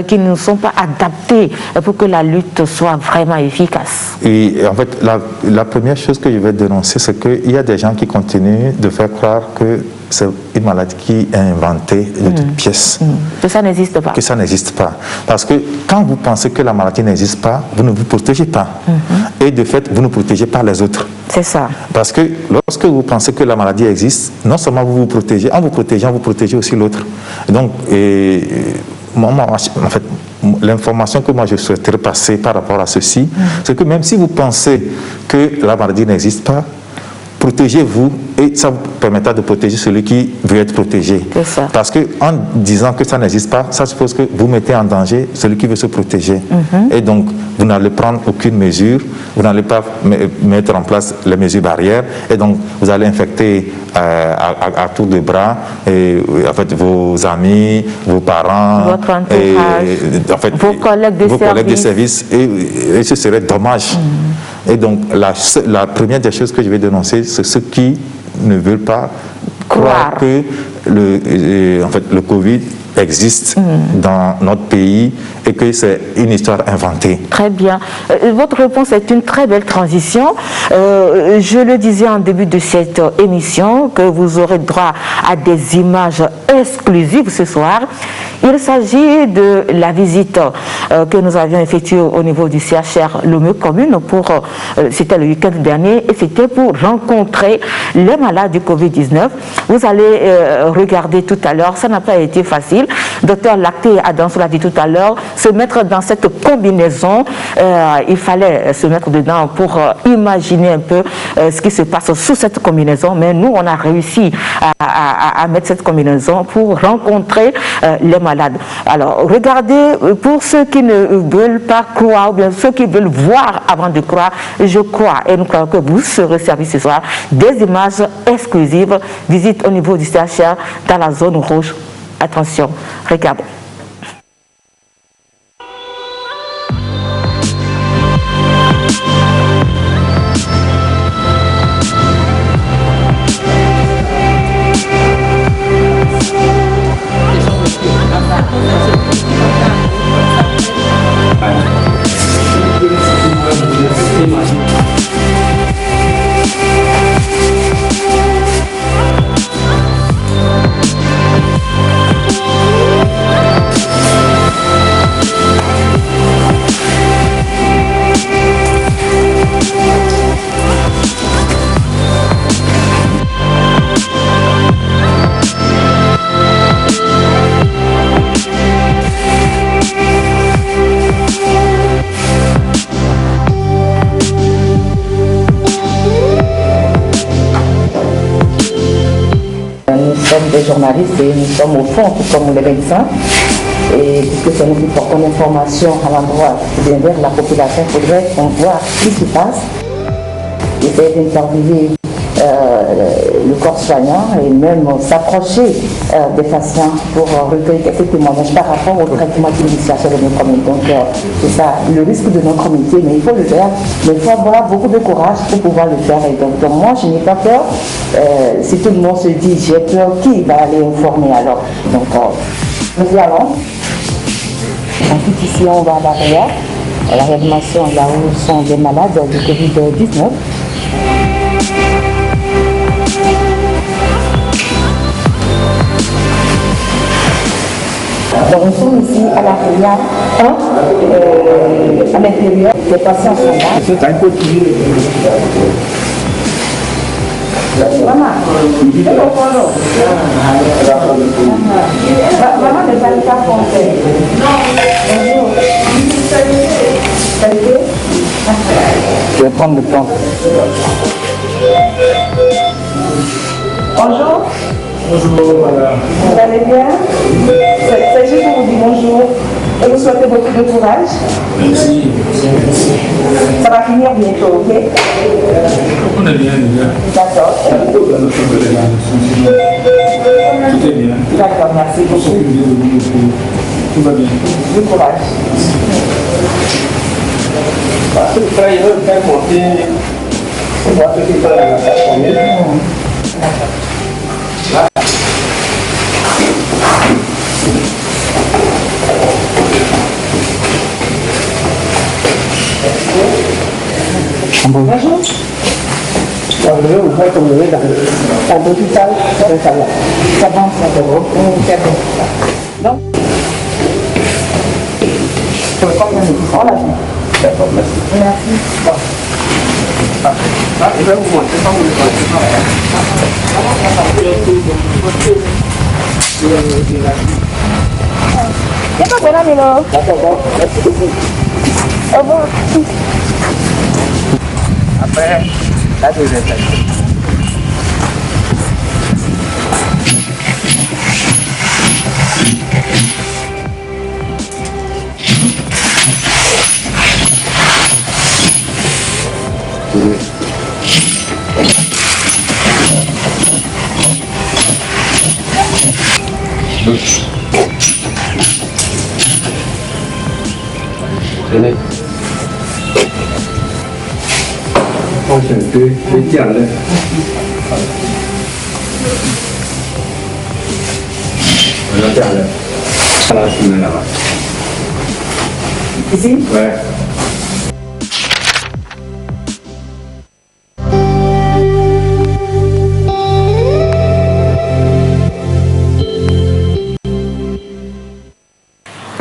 qui ne sont pas adaptés pour que la lutte soit vraiment efficace? Et en fait, la première chose que je vais dénoncer, c'est qu'il y a des gens qui continuent de faire croire que c'est une maladie qui est inventée de toutes pièces. Que ça n'existe pas. Que ça n'existe pas. Parce que quand vous pensez que la maladie n'existe pas, vous ne vous protégez pas. Et de fait, vous ne protégez pas les autres. C'est ça. Parce que lorsque vous pensez que la maladie existe, non seulement vous vous protégez, en vous protégeant, vous protégez aussi l'autre. Donc, en fait, l'information que moi je souhaiterais passer par rapport à ceci, c'est que même si vous pensez que la maladie n'existe pas, protégez-vous et ça vous permettra de protéger celui qui veut être protégé. Parce qu'en disant que ça n'existe pas, ça suppose que vous mettez en danger celui qui veut se protéger. Et donc, vous n'allez prendre aucune mesure, vous n'allez pas mettre en place les mesures barrières et donc vous allez infecter à tour de bras et, en fait, vos amis, vos parents, votre entourage, en fait, vos collègues de service. Et ce serait dommage. Et donc, la première des choses que je vais dénoncer, c'est ceux qui ne veulent pas croire que le Covid existe dans notre pays et que c'est une histoire inventée. Très bien. Votre réponse est une très belle transition. Je le disais en début de cette émission que vous aurez droit à des images exclusives ce soir. Il s'agit de la visite que nous avions effectuée au niveau du CHR Lomé Commune c'était le week-end dernier et c'était pour rencontrer les malades du Covid-19. Vous allez regarder tout à l'heure, ça n'a pas été facile. Docteur Lacté Adam l'a dit tout à l'heure, se mettre dans cette combinaison, il fallait se mettre dedans pour imaginer un peu ce qui se passe sous cette combinaison, mais nous on a réussi à mettre cette combinaison pour rencontrer les malades. Alors regardez, pour ceux qui ne veulent pas croire, ou bien ceux qui veulent voir avant de croire, je crois et nous croyons que vous serez servis ce soir des images exclusives, visite au niveau du CHR dans la zone rouge. Attention, regardez. Des journalistes et nous sommes au fond, tout comme les médecins. Et puisque c'est nous qui portons l'information à l'endroit, bien vers la population, il faudrait qu'on voit ce qui se passe. essayer d'interviewer le corps soignant et même s'approcher des patients pour recueillir quelques témoignages par rapport au traitement d'initiation de notre métier. Donc c'est ça le risque de notre métier, mais il faut le faire, mais il faut avoir beaucoup de courage pour pouvoir le faire. Et donc moi je n'ai pas peur. Si tout le monde se dit j'ai peur, qui va aller informer alors? Donc nous y allons. Ensuite ici on va à l'arrière, à la réanimation là où sont des malades du Covid-19. Donc nous sommes ici à l'arrière, à l'intérieur, les patients sont là. C'est un peu maman, maman ne parle pas français. Bonjour. Je vais prendre le temps. Bonjour. Bonjour, madame. Vous allez bien? C'est juste pour vous dire bonjour et vous souhaitez beaucoup de courage. Merci. Ça va finir bientôt, ok? On est bien, déjà. D'accord. Tout est bien. D'accord, merci beaucoup. Tout va bien. Du courage. Frère, il veut faire monter. On va te faire la famille. Bonjour. Je vais vous faire comme dans l'hôpital. Ça va, ça va. C'est bon. Donc, je vais prendre un médicament. On l'a vu. D'accord, merci. Merci. Bon. Je vais vous montrer comment vous le il n'y a pas de là, Milo. D'accord, merci beaucoup. Au revoir. Après, la deuxième personne. Tenez. Ici? Ouais.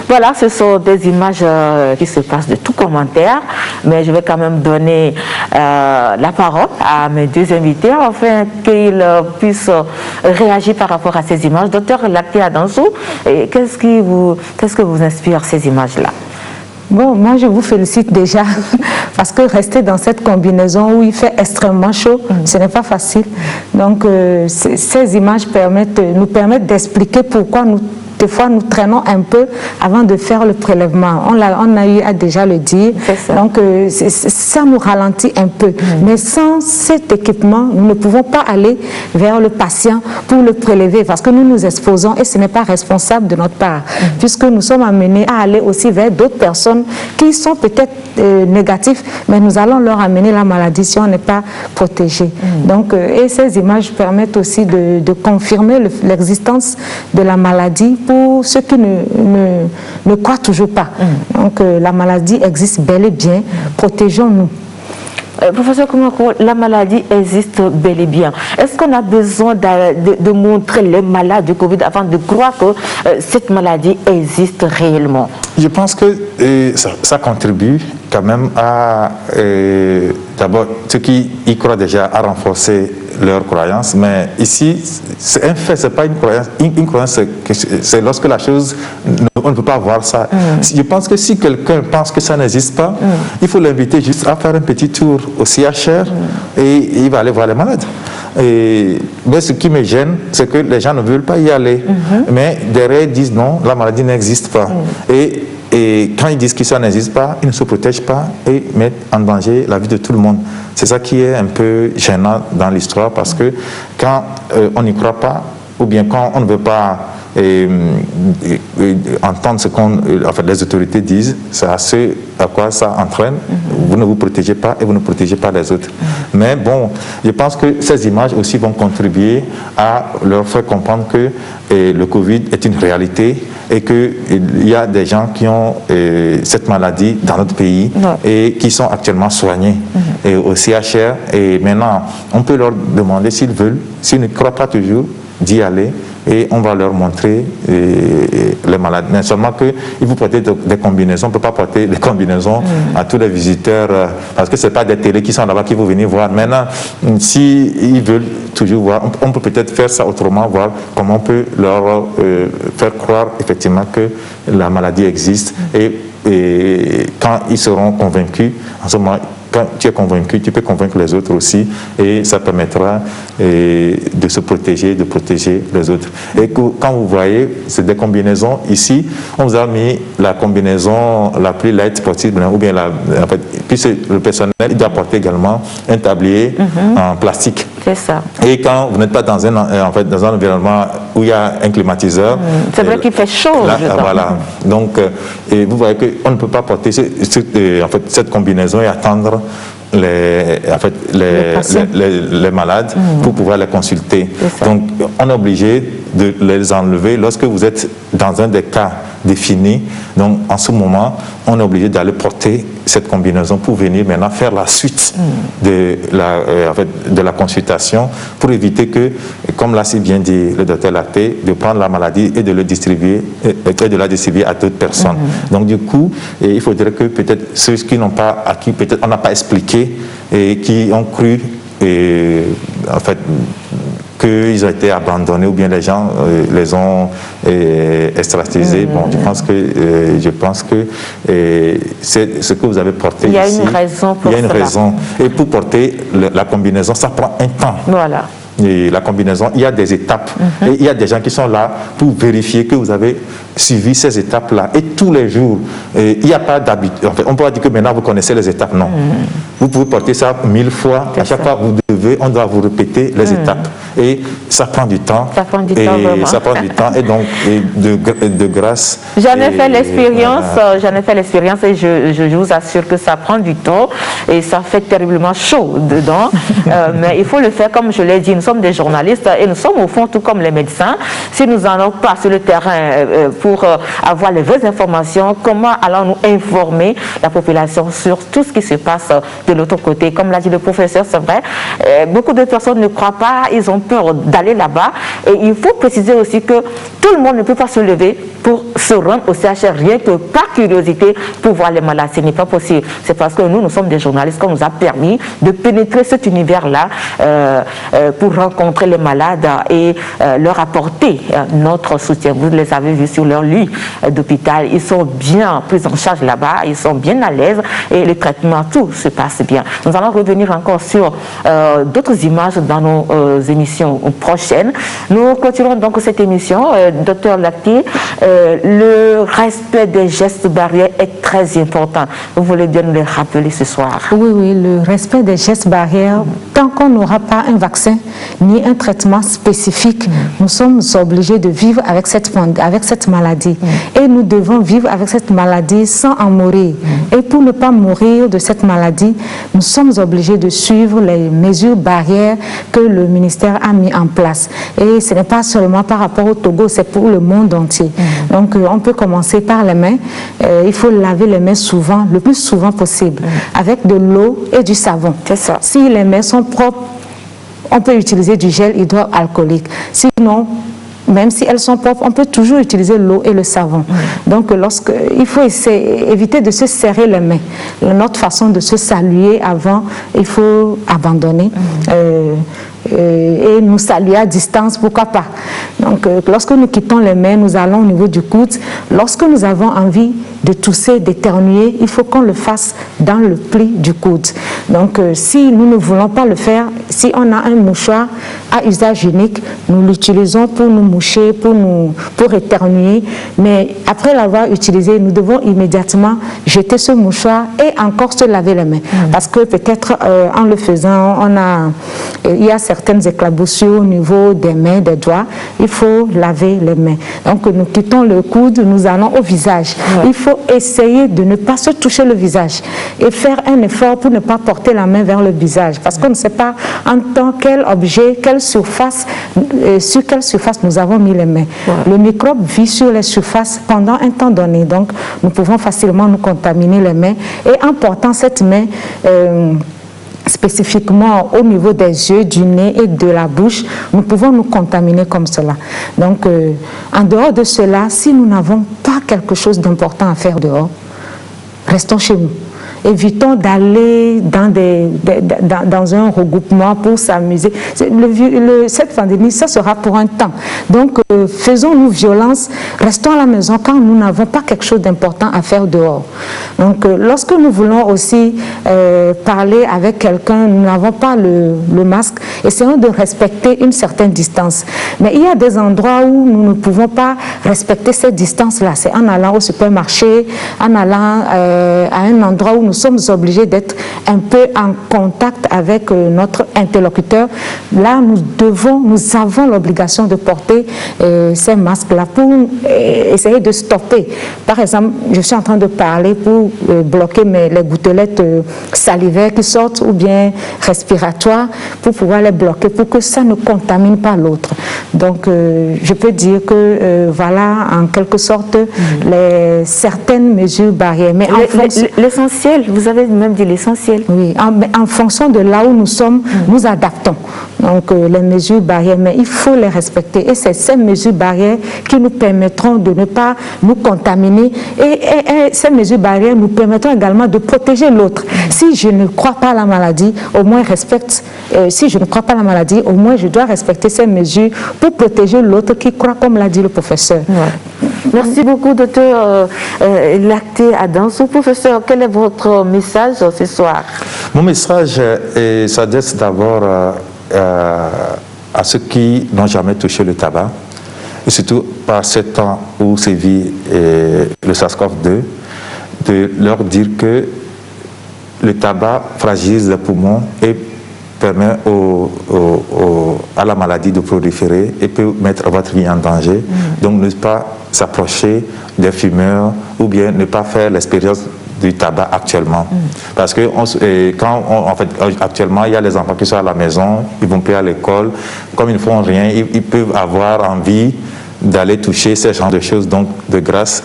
Voilà, ce sont des images qui se passent de tout commentaire, mais je vais quand même donner la parole à mes deux invités afin qu'ils puissent réagir par rapport à ces images. Docteur Laté Adansou, qu'est-ce que vous inspire ces images-là? Bon, moi je vous félicite déjà parce que rester dans cette combinaison où il fait extrêmement chaud, ce n'est pas facile. Donc ces images nous permettent d'expliquer pourquoi des fois nous traînons un peu avant de faire le prélèvement. On a eu à déjà le dire. Donc ça nous ralentit un peu. Mais sans cet équipement, nous ne pouvons pas aller vers le patient pour le prélever parce que nous nous exposons et ce n'est pas responsable de notre part puisque nous sommes amenés à aller aussi vers d'autres personnes qui sont peut-être négatives, mais nous allons leur amener la maladie si on n'est pas protégé. Donc, et ces images permettent aussi de confirmer l'existence de la maladie pour ceux qui ne croient toujours pas. Donc la maladie existe bel et bien, protégeons-nous. Professeur Koumako, la maladie existe bel et bien. Est-ce qu'on a besoin de montrer les malades du Covid avant de croire que cette maladie existe réellement? Je pense que ça contribue quand même à, d'abord, ceux qui y croient déjà, à renforcer leur croyance. Mais ici, c'est un fait, ce n'est pas une croyance. Une croyance, c'est lorsque la chose, on ne peut pas voir ça. Je pense que si quelqu'un pense que ça n'existe pas, il faut l'inviter juste à faire un petit tour au CHR et il va aller voir les malades. Mais ce qui me gêne, c'est que les gens ne veulent pas y aller. Mais derrière, ils disent non, la maladie n'existe pas. Et et quand ils disent que ça n'existe pas, ils ne se protègent pas et mettent en danger la vie de tout le monde. C'est ça qui est un peu gênant dans l'histoire, parce que quand on n'y croit pas, ou bien quand on ne veut pas entendre ce que les autorités disent, c'est à ce à quoi ça entraîne. Vous ne vous protégez pas et vous ne protégez pas les autres. Mais bon, je pense que ces images aussi vont contribuer à leur faire comprendre que le Covid est une réalité et qu'il y a des gens qui ont cette maladie dans notre pays et qui sont actuellement soignés et au CHR. Et maintenant, on peut leur demander s'ils veulent, s'ils ne croient pas toujours, d'y aller et on va leur montrer les malades. Mais seulement qu'il faut porter des combinaisons. On ne peut pas porter des combinaisons à tous les visiteurs parce que ce n'est pas des télés qui sont là-bas qui vont venir voir. Maintenant, s'ils veulent toujours voir, on peut peut-être faire ça autrement, voir comment on peut leur faire croire effectivement que la maladie existe et quand ils seront convaincus, en ce moment, quand tu es convaincu, tu peux convaincre les autres aussi et ça permettra de se protéger, de protéger les autres. Et quand vous voyez, c'est des combinaisons. Ici, on vous a mis la combinaison la plus light possible, ou bien puis le personnel, il doit porter également un tablier en plastique. C'est ça. Et quand vous n'êtes pas dans un environnement où il y a un climatiseur, c'est vrai qu'il fait chaud. Là, voilà. Donc, vous voyez qu'on ne peut pas porter cette combinaison et attendre les malades pour pouvoir les consulter. Donc, on est obligé de les enlever lorsque vous êtes dans un des cas définis. Donc, en ce moment, on est obligé d'aller porter cette combinaison pour venir maintenant faire la suite de la consultation pour éviter que, comme l'a si bien dit le docteur Laté, de prendre la maladie et de la distribuer à d'autres personnes. Donc, du coup, il faudrait que peut-être ceux qui n'ont pas acquis, peut-être on n'a pas expliqué et qui ont cru qu'ils ont été abandonnés ou bien les gens les ont extratisés. Bon, je pense que c'est ce que vous avez porté ici. Il y a une raison pour cela. Il y a une raison. Et pour porter la combinaison, ça prend un temps. Voilà. Et la combinaison, il y a des étapes. Et il y a des gens qui sont là pour vérifier que vous avez suivi ces étapes-là. Et tous les jours, il n'y a pas d'habitude. On ne peut pas dire que maintenant vous connaissez les étapes. Non. Vous pouvez porter ça 1000 fois. À chaque fois, on doit vous répéter les étapes. Et ça prend du temps. Ça prend du temps, vraiment. Ça prend du temps. Et donc, de grâce. J'en ai fait l'expérience. Voilà. J'en ai fait l'expérience et je vous assure que ça prend du temps. Et ça fait terriblement chaud dedans. Mais il faut le faire, comme je l'ai dit. Nous sommes des journalistes et nous sommes au fond tout comme les médecins. Si nous n'allons pas sur le terrain pour avoir les vraies informations, comment allons-nous informer la population sur tout ce qui se passe de l'autre côté? Comme l'a dit le professeur, c'est vrai, beaucoup de personnes ne croient pas, ils ont peur d'aller là-bas. Et il faut préciser aussi que tout le monde ne peut pas se lever pour se rendre au CHR, rien que par curiosité pour voir les malades. Ce n'est pas possible. C'est parce que nous sommes des journalistes qu'on nous a permis de pénétrer cet univers-là pour rencontrer les malades et leur apporter notre soutien. Vous les avez vus sur leur lit d'hôpital. Ils sont bien pris en charge là-bas, ils sont bien à l'aise et le traitement, tout se passe bien. Nous allons revenir encore sur d'autres images dans nos émissions prochaines. Nous continuons donc cette émission. Docteur Laté, le respect des gestes barrières est très important. Vous voulez bien nous les rappeler ce soir? Oui, le respect des gestes barrières, tant qu'on n'aura pas un vaccin ni un traitement spécifique, nous sommes obligés de vivre avec cette maladie. Et nous devons vivre avec cette maladie sans en mourir. Et pour ne pas mourir de cette maladie, nous sommes obligés de suivre les mesures barrières que le ministère a mis en place. Et ce n'est pas seulement par rapport au Togo, c'est pour le monde entier. Donc on peut commencer par les mains. Il faut laver les mains souvent, le plus souvent possible, avec de l'eau et du savon. C'est ça. Si les mains sont propres, on peut utiliser du gel hydroalcoolique. Sinon, même si elles sont propres, on peut toujours utiliser l'eau et le savon. Donc, il faut éviter de se serrer les mains. Notre façon de se saluer avant, il faut abandonner. Et nous saluer à distance, pourquoi pas. Donc, lorsque nous quittons les mains, nous allons au niveau du coude. Lorsque nous avons envie de tousser, d'éternuer, il faut qu'on le fasse dans le pli du coude. Donc si nous ne voulons pas le faire, si on a un mouchoir à usage unique, nous l'utilisons pour nous moucher, pour éternuer, mais après l'avoir utilisé, nous devons immédiatement jeter ce mouchoir et encore se laver les mains. Parce que peut-être en le faisant, il y a certaines éclaboussures au niveau des mains, des doigts, il faut laver les mains. Donc nous quittons le coude, nous allons au visage. Il faut essayer de ne pas se toucher le visage et faire un effort pour ne pas porter la main vers le visage, parce qu'on ne sait pas en tant quel objet, quelle surface, sur quelle surface nous avons mis les mains. Le microbe vit sur les surfaces pendant un temps donné, donc nous pouvons facilement nous contaminer les mains, et en portant cette main spécifiquement au niveau des yeux, du nez et de la bouche, nous pouvons nous contaminer comme cela. Donc en dehors de cela, si nous n'avons pas quelque chose d'important à faire dehors, restons chez nous. Évitons d'aller dans un regroupement pour s'amuser. Cette pandémie, ça sera pour un temps. Donc, faisons-nous violence, restons à la maison quand nous n'avons pas quelque chose d'important à faire dehors. Donc, lorsque nous voulons aussi parler avec quelqu'un, nous n'avons pas le masque, essayons de respecter une certaine distance. Mais il y a des endroits où nous ne pouvons pas respecter cette distance-là. C'est en allant au supermarché, en allant à un endroit où nous sommes obligés d'être un peu en contact avec notre interlocuteur. Là, nous avons l'obligation de porter ces masques-là pour essayer de stopper. Par exemple, je suis en train de parler pour bloquer les gouttelettes salivaires qui sortent ou bien respiratoires, pour pouvoir les bloquer, pour que ça ne contamine pas l'autre. Donc, je peux dire que voilà, en quelque sorte, certaines mesures barrières. Mais l'essentiel, vous avez même dit l'essentiel. Oui, en fonction de là où nous sommes, nous adaptons. Donc, les mesures barrières, mais il faut les respecter. Et c'est ces mesures barrières qui nous permettront de ne pas nous contaminer. Et ces mesures barrières nous permettront également de protéger l'autre. Si je ne crois pas à la maladie, au moins si je ne crois pas à la maladie, au moins je dois respecter ces mesures pour protéger l'autre qui croit, comme l'a dit le professeur. Merci beaucoup, docteur Lacté Adansou. Professeur, quel est votre message ce soir? Mon message s'adresse d'abord à ceux qui n'ont jamais touché le tabac, et surtout par ce temps où sévit le SARS-CoV-2, de leur dire que le tabac fragilise les poumons et permet à la maladie de proliférer et peut mettre votre vie en danger. Donc ne pas s'approcher des fumeurs ou bien ne pas faire l'expérience du tabac actuellement. Parce que actuellement, il y a les enfants qui sont à la maison, ils vont plus à l'école, comme ils ne font rien, ils peuvent avoir envie d'aller toucher ce genre de choses. Donc, de grâce,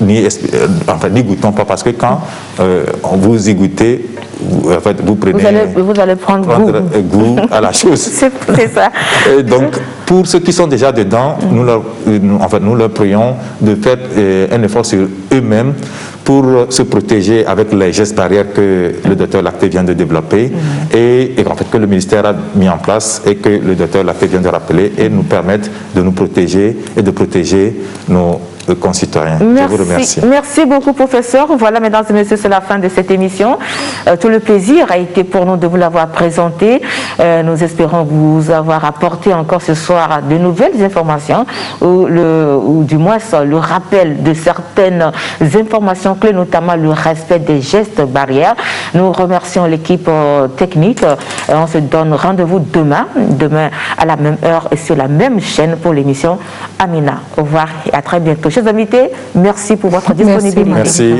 n'y goûtons pas, parce que quand vous y goûtez, vous prenez, vous allez prendre goût à la chose. C'est ça. Et donc, pour ceux qui sont déjà dedans, nous leur prions de faire un effort sur eux-mêmes pour se protéger avec les gestes barrières que le docteur Lacté vient de développer et en fait que le ministère a mis en place et que le docteur Lacté vient de rappeler, et nous permettre de nous protéger et de protéger nos concitoyens. Merci. Je vous remercie. Merci beaucoup, professeur. Voilà, mesdames et messieurs, c'est la fin de cette émission. Tout le plaisir a été pour nous de vous l'avoir présenté. Nous espérons vous avoir apporté encore ce soir de nouvelles informations ou du moins le rappel de certaines informations clés, notamment le respect des gestes barrières. Nous remercions l'équipe technique. On se donne rendez-vous demain à la même heure et sur la même chaîne pour l'émission Amina. Au revoir et à très bientôt. Chers invités, merci pour votre disponibilité. Merci.